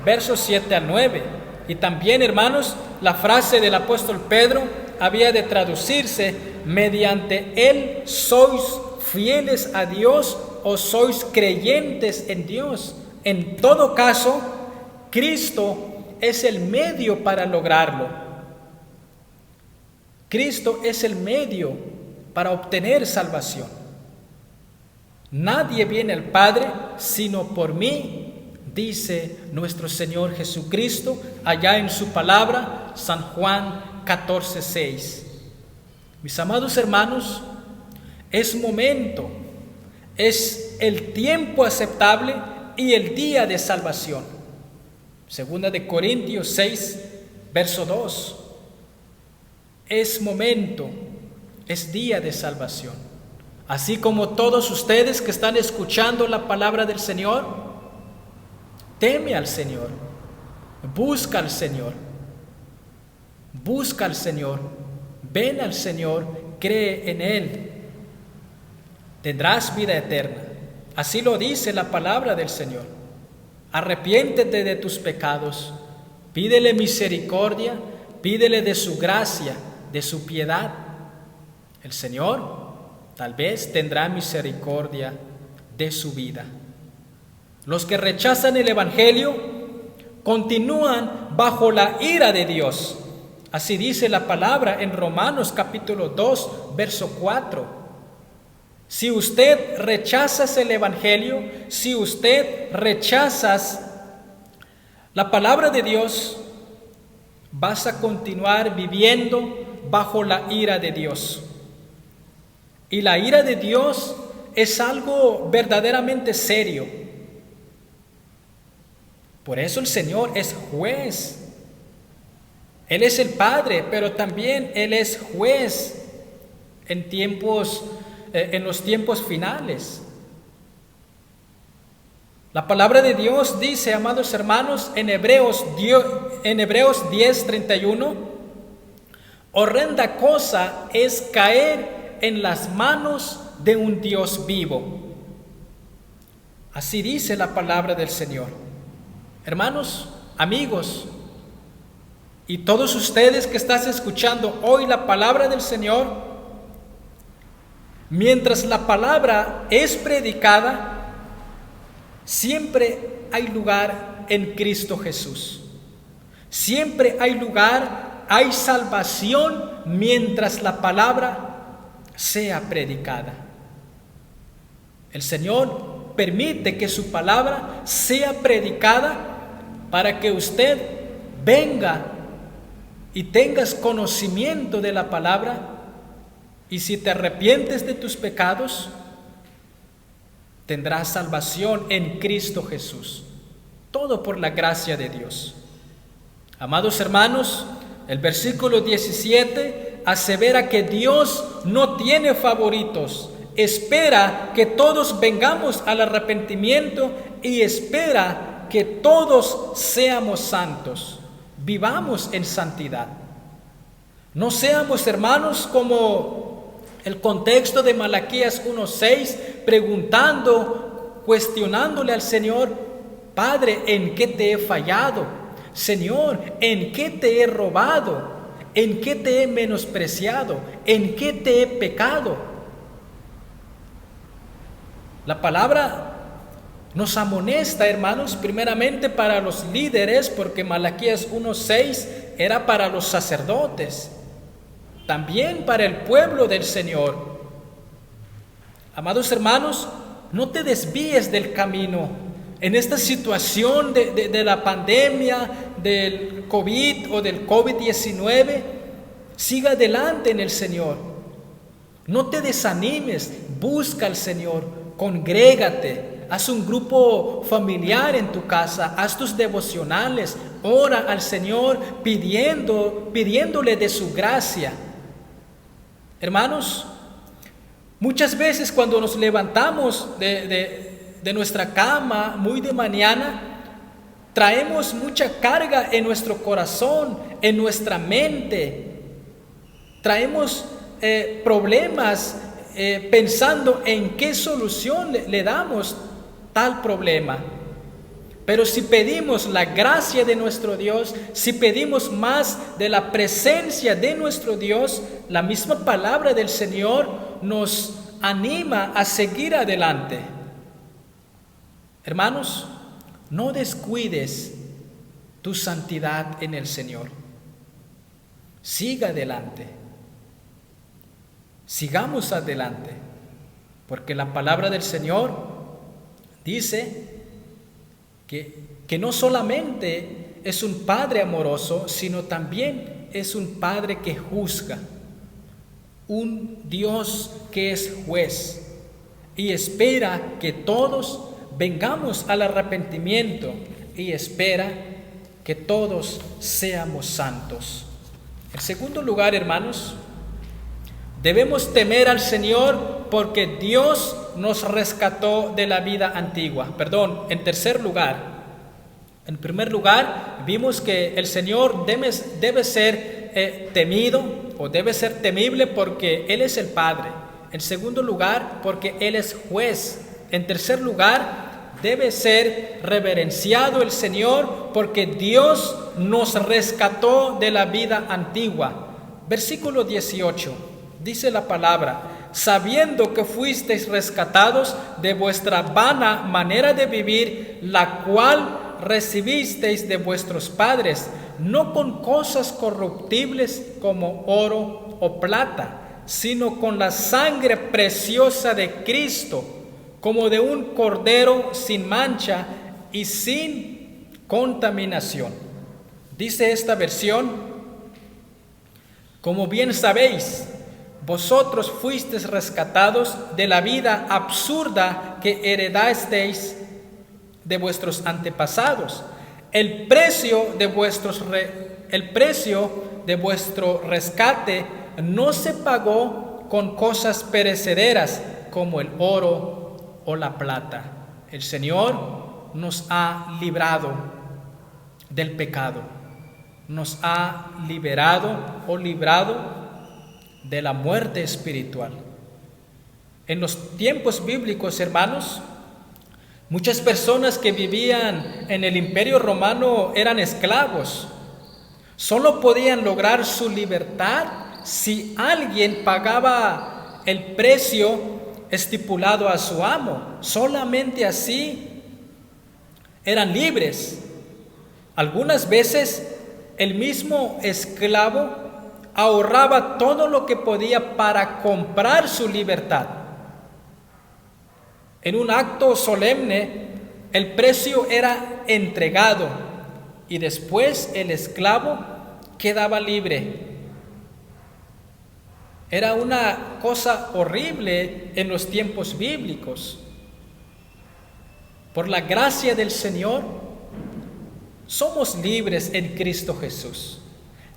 versos 7 al 9. Y también, hermanos, la frase del apóstol Pedro había de traducirse: mediante Él sois fieles a Dios o sois creyentes en Dios. En todo caso, Cristo es el medio para lograrlo. Cristo es el medio para obtener salvación. Nadie viene al Padre sino por mí, dice nuestro Señor Jesucristo allá en su palabra, San Juan 14:6. Mis amados hermanos, es momento, es el tiempo aceptable y el día de salvación. Segunda de Corintios 6, verso 2. Es momento, es día de salvación. Así como todos ustedes que están escuchando la palabra del Señor, Teme al Señor, busca al Señor, busca al Señor, ven al Señor, cree en Él. Tendrás vida eterna. Así lo dice la palabra del Señor. Arrepiéntete de tus pecados, pídele misericordia, pídele de su gracia, de su piedad. El Señor tal vez tendrá misericordia de su vida. Los que rechazan el Evangelio continúan bajo la ira de Dios. Así dice la palabra en Romanos capítulo 2, verso 4. Si usted rechaza el Evangelio, si usted rechaza la palabra de Dios, vas a continuar viviendo bajo la ira de Dios. Y la ira de Dios es algo verdaderamente serio. Por eso el Señor es juez. Él es el Padre, pero también Él es juez en los tiempos finales. La palabra de Dios dice, amados hermanos, en Hebreos 10:31, horrenda cosa es caer en las manos de un Dios vivo. Así dice la palabra del Señor. Hermanos, amigos, y todos ustedes que están escuchando hoy la palabra del Señor, mientras la palabra es predicada, siempre hay lugar en Cristo Jesús. Siempre hay lugar, hay salvación mientras la palabra sea predicada. El Señor permite que su palabra sea predicada para que usted venga y tengas conocimiento de la palabra. Y si te arrepientes de tus pecados, tendrás salvación en Cristo Jesús. Todo por la gracia de Dios. Amados hermanos, el versículo 17 asevera que Dios no tiene favoritos. Espera que todos vengamos al arrepentimiento y espera que todos seamos santos. Vivamos en santidad. No seamos, hermanos, como el contexto de Malaquías 1:6, cuestionándole al Señor: Padre, ¿en qué te he fallado? Señor, ¿en qué te he robado? ¿En qué te he menospreciado? ¿En qué te he pecado? La palabra nos amonesta, hermanos, primeramente para los líderes, porque Malaquías 1:6 era para los sacerdotes, también para el pueblo del Señor. Amados hermanos, no te desvíes del camino. En esta situación de la pandemia, del COVID o del COVID-19, siga adelante en el Señor. No te desanimes, busca al Señor, congrégate, haz un grupo familiar en tu casa, haz tus devocionales, ora al Señor pidiéndole de su gracia. Hermanos, muchas veces cuando nos levantamos de nuestra cama muy de mañana, traemos mucha carga en nuestro corazón, en nuestra mente. Traemos problemas pensando en qué solución le damos tal problema. Pero si pedimos la gracia de nuestro Dios, si pedimos más de la presencia de nuestro Dios, la misma palabra del Señor nos anima a seguir adelante. Hermanos, no descuides tu santidad en el Señor. Siga adelante. Sigamos adelante, porque la palabra del Señor dice que no solamente es un Padre amoroso, sino también es un Padre que juzga, un Dios que es juez y espera que todos vengamos al arrepentimiento y espera que todos seamos santos. En segundo lugar, hermanos, debemos temer al Señor porque Dios nos rescató de la vida antigua. En tercer lugar, En primer lugar, vimos que el Señor debe ser temido o debe ser temible porque Él es el Padre. En segundo lugar, porque Él es juez. En tercer lugar, debe ser reverenciado el Señor porque Dios nos rescató de la vida antigua. Versículo 18, dice la palabra: sabiendo que fuisteis rescatados de vuestra vana manera de vivir, la cual recibisteis de vuestros padres, no con cosas corruptibles como oro o plata, sino con la sangre preciosa de Cristo, como de un cordero sin mancha y sin contaminación. Dice esta versión: como bien sabéis, vosotros fuisteis rescatados de la vida absurda que heredasteis de vuestros antepasados. El precio de vuestro rescate no se pagó con cosas perecederas como el oro o la plata. El Señor nos ha librado del pecado, nos ha liberado o librado de la muerte espiritual. En los tiempos bíblicos, hermanos, muchas personas que vivían en el Imperio Romano eran esclavos. Solo podían lograr su libertad si alguien pagaba el precio estipulado a su amo. Solamente así eran libres. Algunas veces el mismo esclavo ahorraba todo lo que podía para comprar su libertad. En un acto solemne, el precio era entregado y después el esclavo quedaba libre. Era una cosa horrible en los tiempos bíblicos. Por la gracia del Señor, somos libres en Cristo Jesús.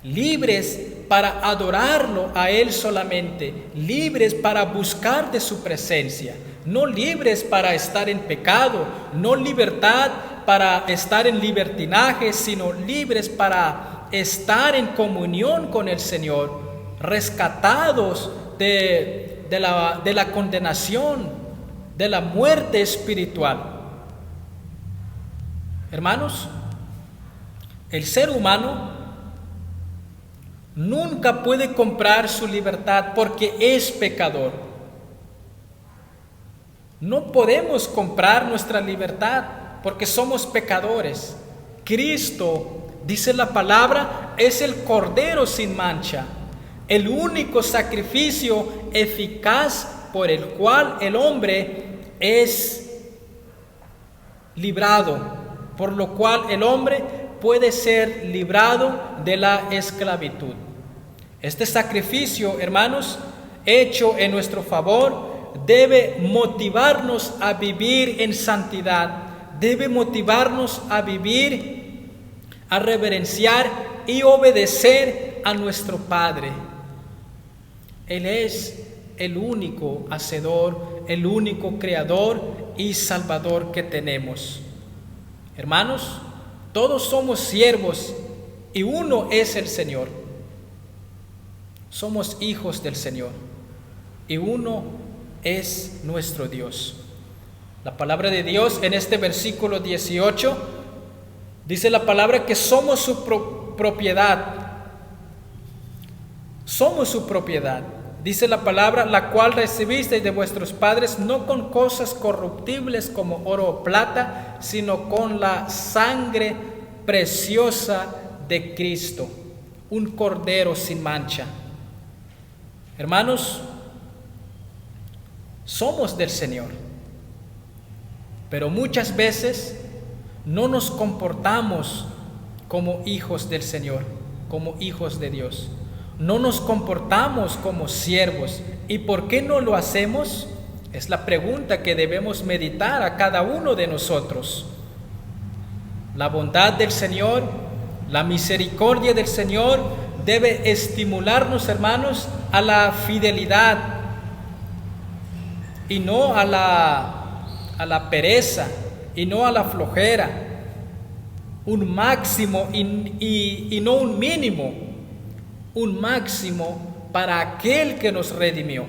Libres para adorarlo a Él solamente, libres para buscar de su presencia, no libres para estar en pecado, no libertad para estar en libertinaje, sino libres para estar en comunión con el Señor, rescatados de la condenación, de la muerte espiritual. Hermanos, el ser humano nunca puede comprar su libertad porque es pecador. No podemos comprar nuestra libertad porque somos pecadores. Cristo, dice la palabra, es el Cordero sin mancha, el único sacrificio eficaz por el cual el hombre es librado, por lo cual el hombre puede ser librado de la esclavitud. Este sacrificio, hermanos, hecho en nuestro favor, debe motivarnos a vivir en santidad, debe motivarnos a vivir, a reverenciar y obedecer a nuestro Padre. Él es el único hacedor, el único creador y salvador que tenemos. Hermanos, todos somos siervos y uno es el Señor. Somos hijos del Señor y uno es nuestro Dios. La palabra de Dios en este versículo 18 dice la palabra que somos su propiedad. Somos su propiedad. Dice la palabra, la cual recibisteis de vuestros padres, no con cosas corruptibles como oro o plata, sino con la sangre preciosa de Cristo, un cordero sin mancha. Hermanos, somos del Señor, pero muchas veces no nos comportamos como hijos del Señor, como hijos de Dios. No nos comportamos como siervos. ¿Y por qué no lo hacemos? Es la pregunta que debemos meditar a cada uno de nosotros. La bondad del Señor, la misericordia del Señor debe estimularnos, hermanos, a la fidelidad y no a la pereza y no a la flojera. un máximo y no un mínimo, un máximo para aquel que nos redimió.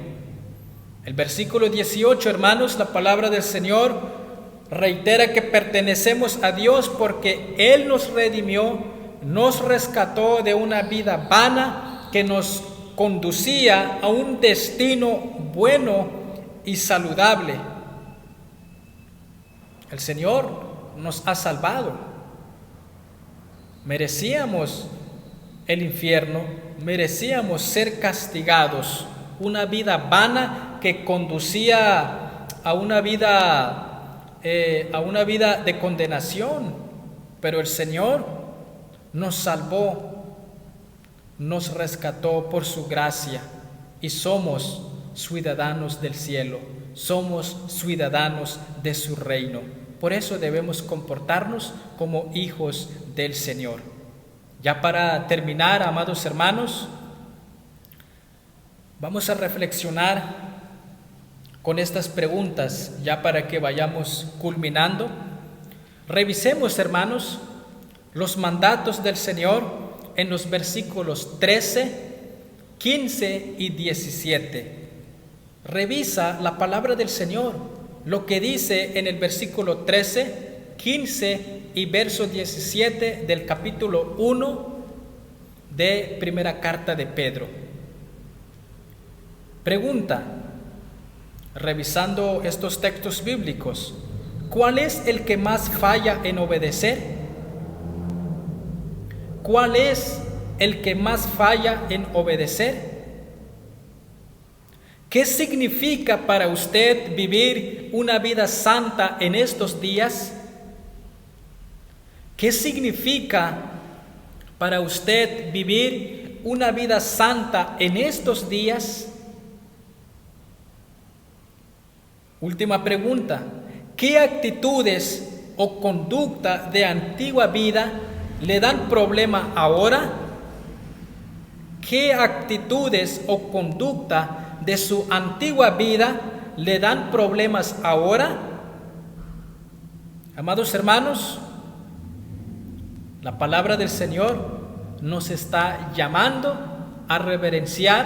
El versículo 18, hermanos, la palabra del Señor reitera que pertenecemos a Dios porque Él nos redimió, nos rescató de una vida vana que nos conducía a un destino bueno y saludable. El Señor nos ha salvado. Merecíamos el infierno, merecíamos ser castigados, una vida vana que conducía a una vida de condenación, pero el Señor nos salvó, nos rescató por su gracia y somos ciudadanos del cielo, somos ciudadanos de su reino. Por eso debemos comportarnos como hijos del Señor. Ya para terminar, amados hermanos, vamos a reflexionar con estas preguntas, ya para que vayamos culminando. Revisemos, hermanos, los mandatos del Señor en los versículos 13, 15 y 17. Revisa la palabra del Señor, lo que dice en el versículo 13, 15 y verso 17 del capítulo 1 de primera carta de Pedro. Pregunta, revisando estos textos bíblicos, ¿cuál es el que más falla en obedecer? ¿Cuál es el que más falla en obedecer? ¿Qué significa para usted vivir una vida santa en estos días? ¿Qué significa para usted vivir una vida santa en estos días? Última pregunta, ¿qué actitudes o conducta de antigua vida le dan problema ahora? ¿Qué actitudes o conducta de su antigua vida le dan problemas ahora? Amados hermanos, la palabra del Señor nos está llamando a reverenciar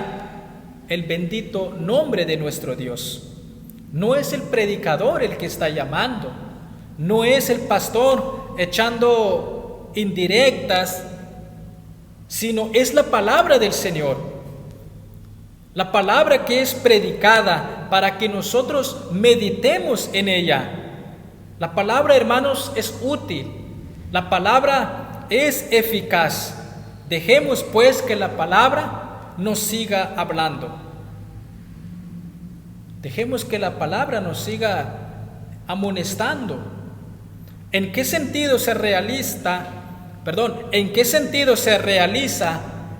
el bendito nombre de nuestro Dios. No es el predicador el que está llamando, no es el pastor echando indirectas, sino es la palabra del Señor. La palabra que es predicada para que nosotros meditemos en ella. La palabra, hermanos, es útil. La palabra es eficaz. Dejemos pues que la palabra nos siga hablando. Dejemos que la palabra nos siga amonestando. ¿En qué sentido se realiza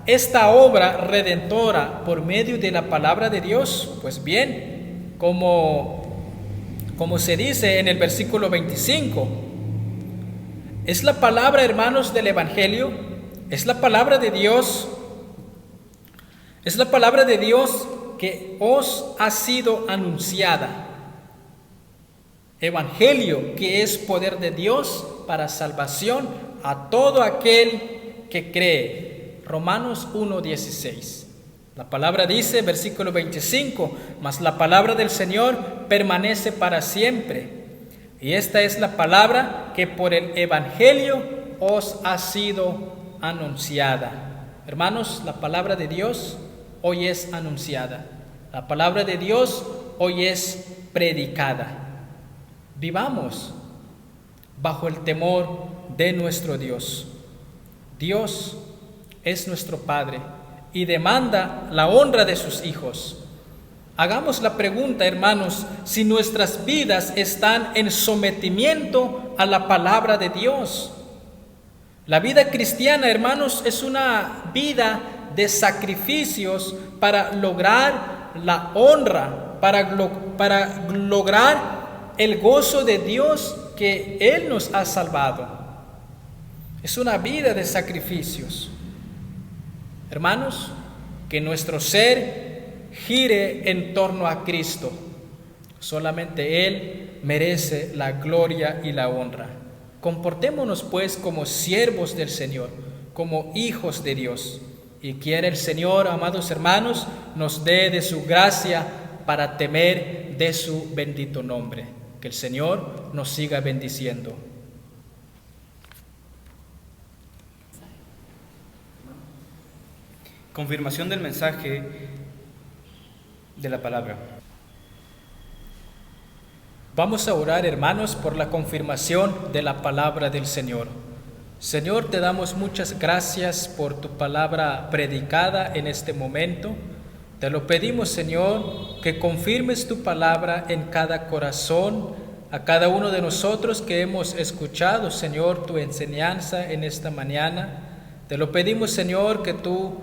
esta obra redentora por medio de la palabra de Dios? Pues bien, como se dice en el versículo 25, es la palabra, hermanos, del Evangelio, es la palabra de Dios, que os ha sido anunciada. Evangelio que es poder de Dios para salvación a todo aquel que cree. Romanos 1:16. La palabra dice, versículo 25, mas la palabra del Señor permanece para siempre. Y esta es la palabra que por el Evangelio os ha sido anunciada. Hermanos, la palabra de Dios hoy es anunciada. La palabra de Dios hoy es predicada. Vivamos bajo el temor de nuestro Dios. Dios es nuestro Padre y demanda la honra de sus hijos. Hagamos la pregunta, hermanos, si nuestras vidas están en sometimiento a la palabra de Dios. La vida cristiana, hermanos, es una vida de sacrificios para lograr la honra, para lograr el gozo de Dios que Él nos ha salvado. Es una vida de sacrificios. Hermanos, que nuestro ser gire en torno a Cristo. Solamente Él merece la gloria y la honra. Comportémonos pues como siervos del Señor, como hijos de Dios. Y quiera el Señor, amados hermanos, nos dé de su gracia para temer de su bendito nombre. Que el Señor nos siga bendiciendo. Confirmación del mensaje de la palabra. Vamos a orar, hermanos, por la confirmación de la palabra del Señor. Señor, te damos muchas gracias por tu palabra predicada en este momento. Te lo pedimos, Señor, que confirmes tu palabra en cada corazón, a cada uno de nosotros que hemos escuchado, Señor, tu enseñanza en esta mañana. Te lo pedimos, Señor, que tú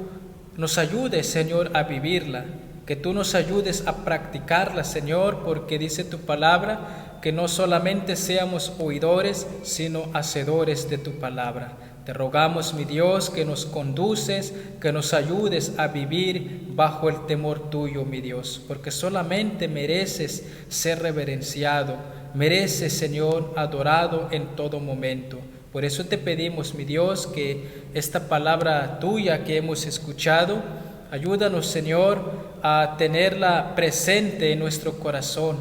nos ayudes, Señor, a vivirla, que tú nos ayudes a practicarla, Señor, porque dice tu palabra que no solamente seamos oidores, sino hacedores de tu palabra. Te rogamos, mi Dios, que nos conduces, que nos ayudes a vivir bajo el temor tuyo, mi Dios, porque solamente mereces ser reverenciado, mereces, Señor, adorado en todo momento. Por eso te pedimos, mi Dios, que esta palabra tuya que hemos escuchado, ayúdanos, Señor, a tenerla presente en nuestro corazón,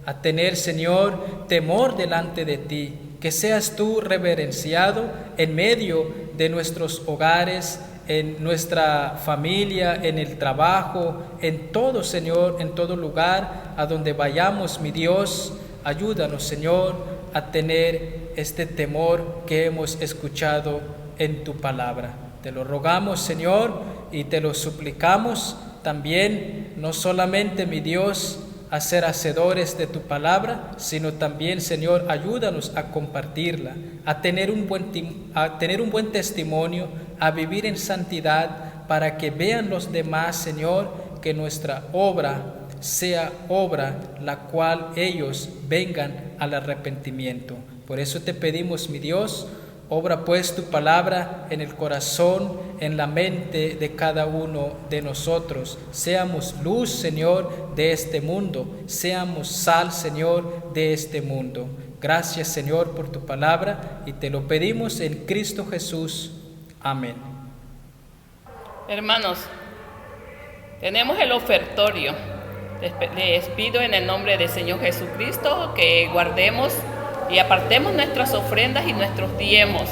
a tener, Señor, temor delante de ti, que seas tú reverenciado en medio de nuestros hogares, en nuestra familia, en el trabajo, en todo, Señor, en todo lugar a donde vayamos, mi Dios. Ayúdanos, Señor, a tener este temor que hemos escuchado en tu palabra. Te lo rogamos, Señor, y te lo suplicamos también, no solamente, mi Dios, a ser hacedores de tu palabra, sino también, Señor, ayúdanos a compartirla, a tener un buen testimonio, a vivir en santidad, para que vean los demás, Señor, que nuestra obra sea obra la cual ellos vengan al arrepentimiento. Por eso te pedimos, mi Dios, obra pues tu palabra en el corazón, en la mente de cada uno de nosotros. Seamos luz, Señor, de este mundo. Seamos sal, Señor, de este mundo. Gracias, Señor, por tu palabra, y te lo pedimos en Cristo Jesús. Amén. Hermanos, tenemos el ofertorio. Les pido en el nombre del Señor Jesucristo que guardemos y apartemos nuestras ofrendas y nuestros diezmos.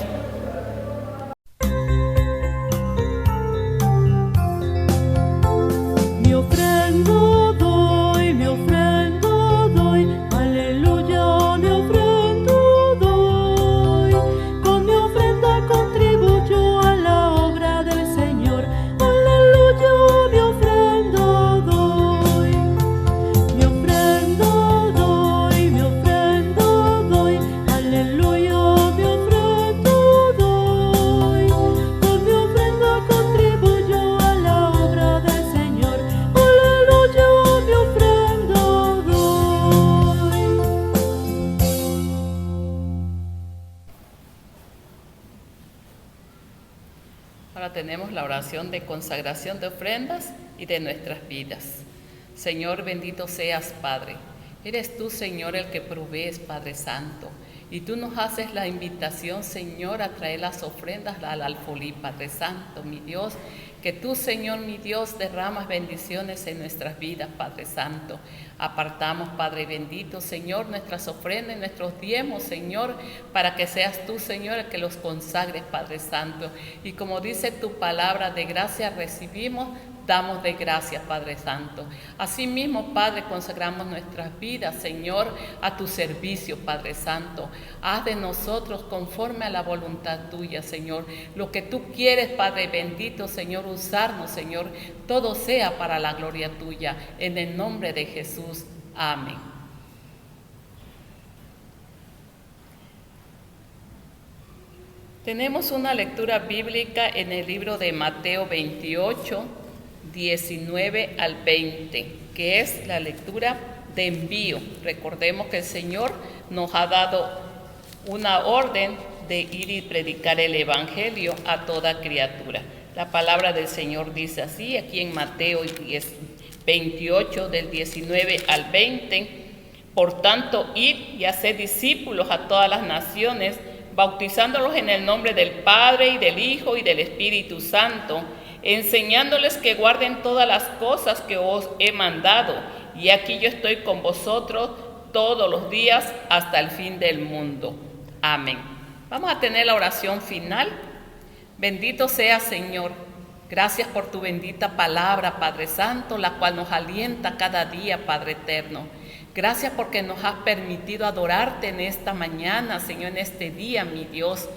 Mi ofrenda doy, aleluya, mi ofrenda doy. Con mi ofrenda contribuyo a la obra del Señor, aleluya, mi ofrenda doy. Mi ofrenda doy, aleluya, mi ofrenda doy. Con mi ofrenda contribuyo a la obra del Señor, aleluya, mi ofrenda doy. Ahora tenemos la oración de consagración de ofrendas y de nuestras vidas. Señor, bendito seas, Padre. Eres tú, Señor, el que provees, Padre Santo. Y tú nos haces la invitación, Señor, a traer las ofrendas al alfolí, Padre Santo, mi Dios. Que tú, Señor, mi Dios, derramas bendiciones en nuestras vidas, Padre Santo. Apartamos, Padre bendito, Señor, nuestras ofrendas y nuestros diezmos, Señor, para que seas tú, Señor, el que los consagres, Padre Santo. Y como dice tu palabra, de gracia recibimos, damos de gracias, Padre Santo. Asimismo, Padre, consagramos nuestras vidas, Señor, a tu servicio, Padre Santo. Haz de nosotros conforme a la voluntad tuya, Señor. Lo que tú quieres, Padre bendito, Señor, usarnos, Señor, todo sea para la gloria tuya. En el nombre de Jesús. Amén. Tenemos una lectura bíblica en el libro de Mateo 28, 19 al 20, que es la lectura de envío. Recordemos que el Señor nos ha dado una orden de ir y predicar el Evangelio a toda criatura. La palabra del Señor dice así, aquí en Mateo 28, del 19 al 20, por tanto, id y haced discípulos a todas las naciones, bautizándolos en el nombre del Padre y del Hijo y del Espíritu Santo, enseñándoles que guarden todas las cosas que os he mandado. Y aquí yo estoy con vosotros todos los días hasta el fin del mundo. Amén. Vamos a tener la oración final. Bendito sea, Señor. Gracias por tu bendita palabra, Padre Santo, la cual nos alienta cada día, Padre eterno. Gracias porque nos has permitido adorarte en esta mañana, Señor, en este día, mi Dios.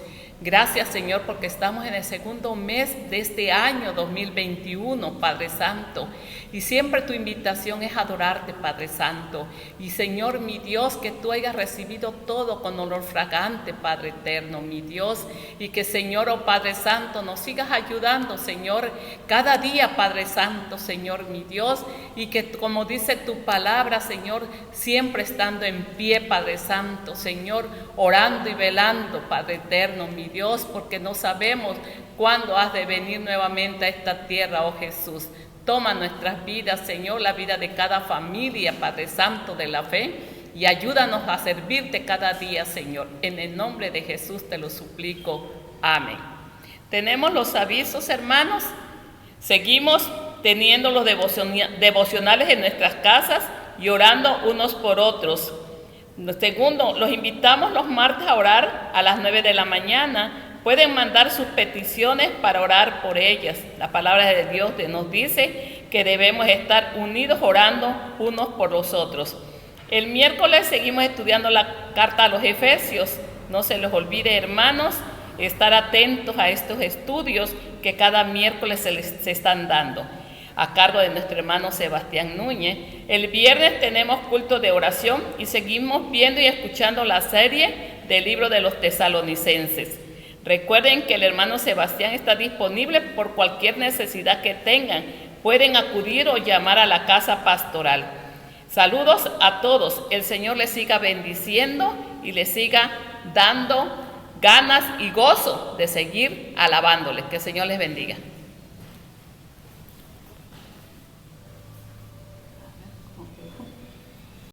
Gracias, Señor, porque estamos en el segundo mes de este año 2021, Padre Santo. Y siempre tu invitación es adorarte, Padre Santo. Y, Señor, mi Dios, que tú hayas recibido todo con olor fragante, Padre eterno, mi Dios. Y que, Señor, oh Padre Santo, nos sigas ayudando, Señor, cada día, Padre Santo, Señor, mi Dios. Y que, como dice tu palabra, Señor, siempre estando en pie, Padre Santo, Señor, orando y velando, Padre eterno, mi Dios, porque no sabemos cuándo has de venir nuevamente a esta tierra, oh Jesús. Toma nuestras vidas, Señor, la vida de cada familia, Padre Santo de la fe, y ayúdanos a servirte cada día, Señor. En el nombre de Jesús te lo suplico. Amén. Tenemos los avisos, hermanos. Seguimos teniendo los devocionales en nuestras casas y orando unos por otros. Segundo, los invitamos los martes a orar a las 9 de la mañana. Pueden mandar sus peticiones para orar por ellas. La palabra de Dios nos dice que debemos estar unidos orando unos por los otros. El miércoles seguimos estudiando la carta a los Efesios. No se les olvide, hermanos, estar atentos a estos estudios que cada miércoles se están dando, a cargo de nuestro hermano Sebastián Núñez. El viernes tenemos culto de oración y seguimos viendo y escuchando la serie del libro de los Tesalonicenses. Recuerden que el hermano Sebastián está disponible por cualquier necesidad que tengan. Pueden acudir o llamar a la casa pastoral. Saludos a todos. El Señor les siga bendiciendo y les siga dando ganas y gozo de seguir alabándoles. Que el Señor les bendiga.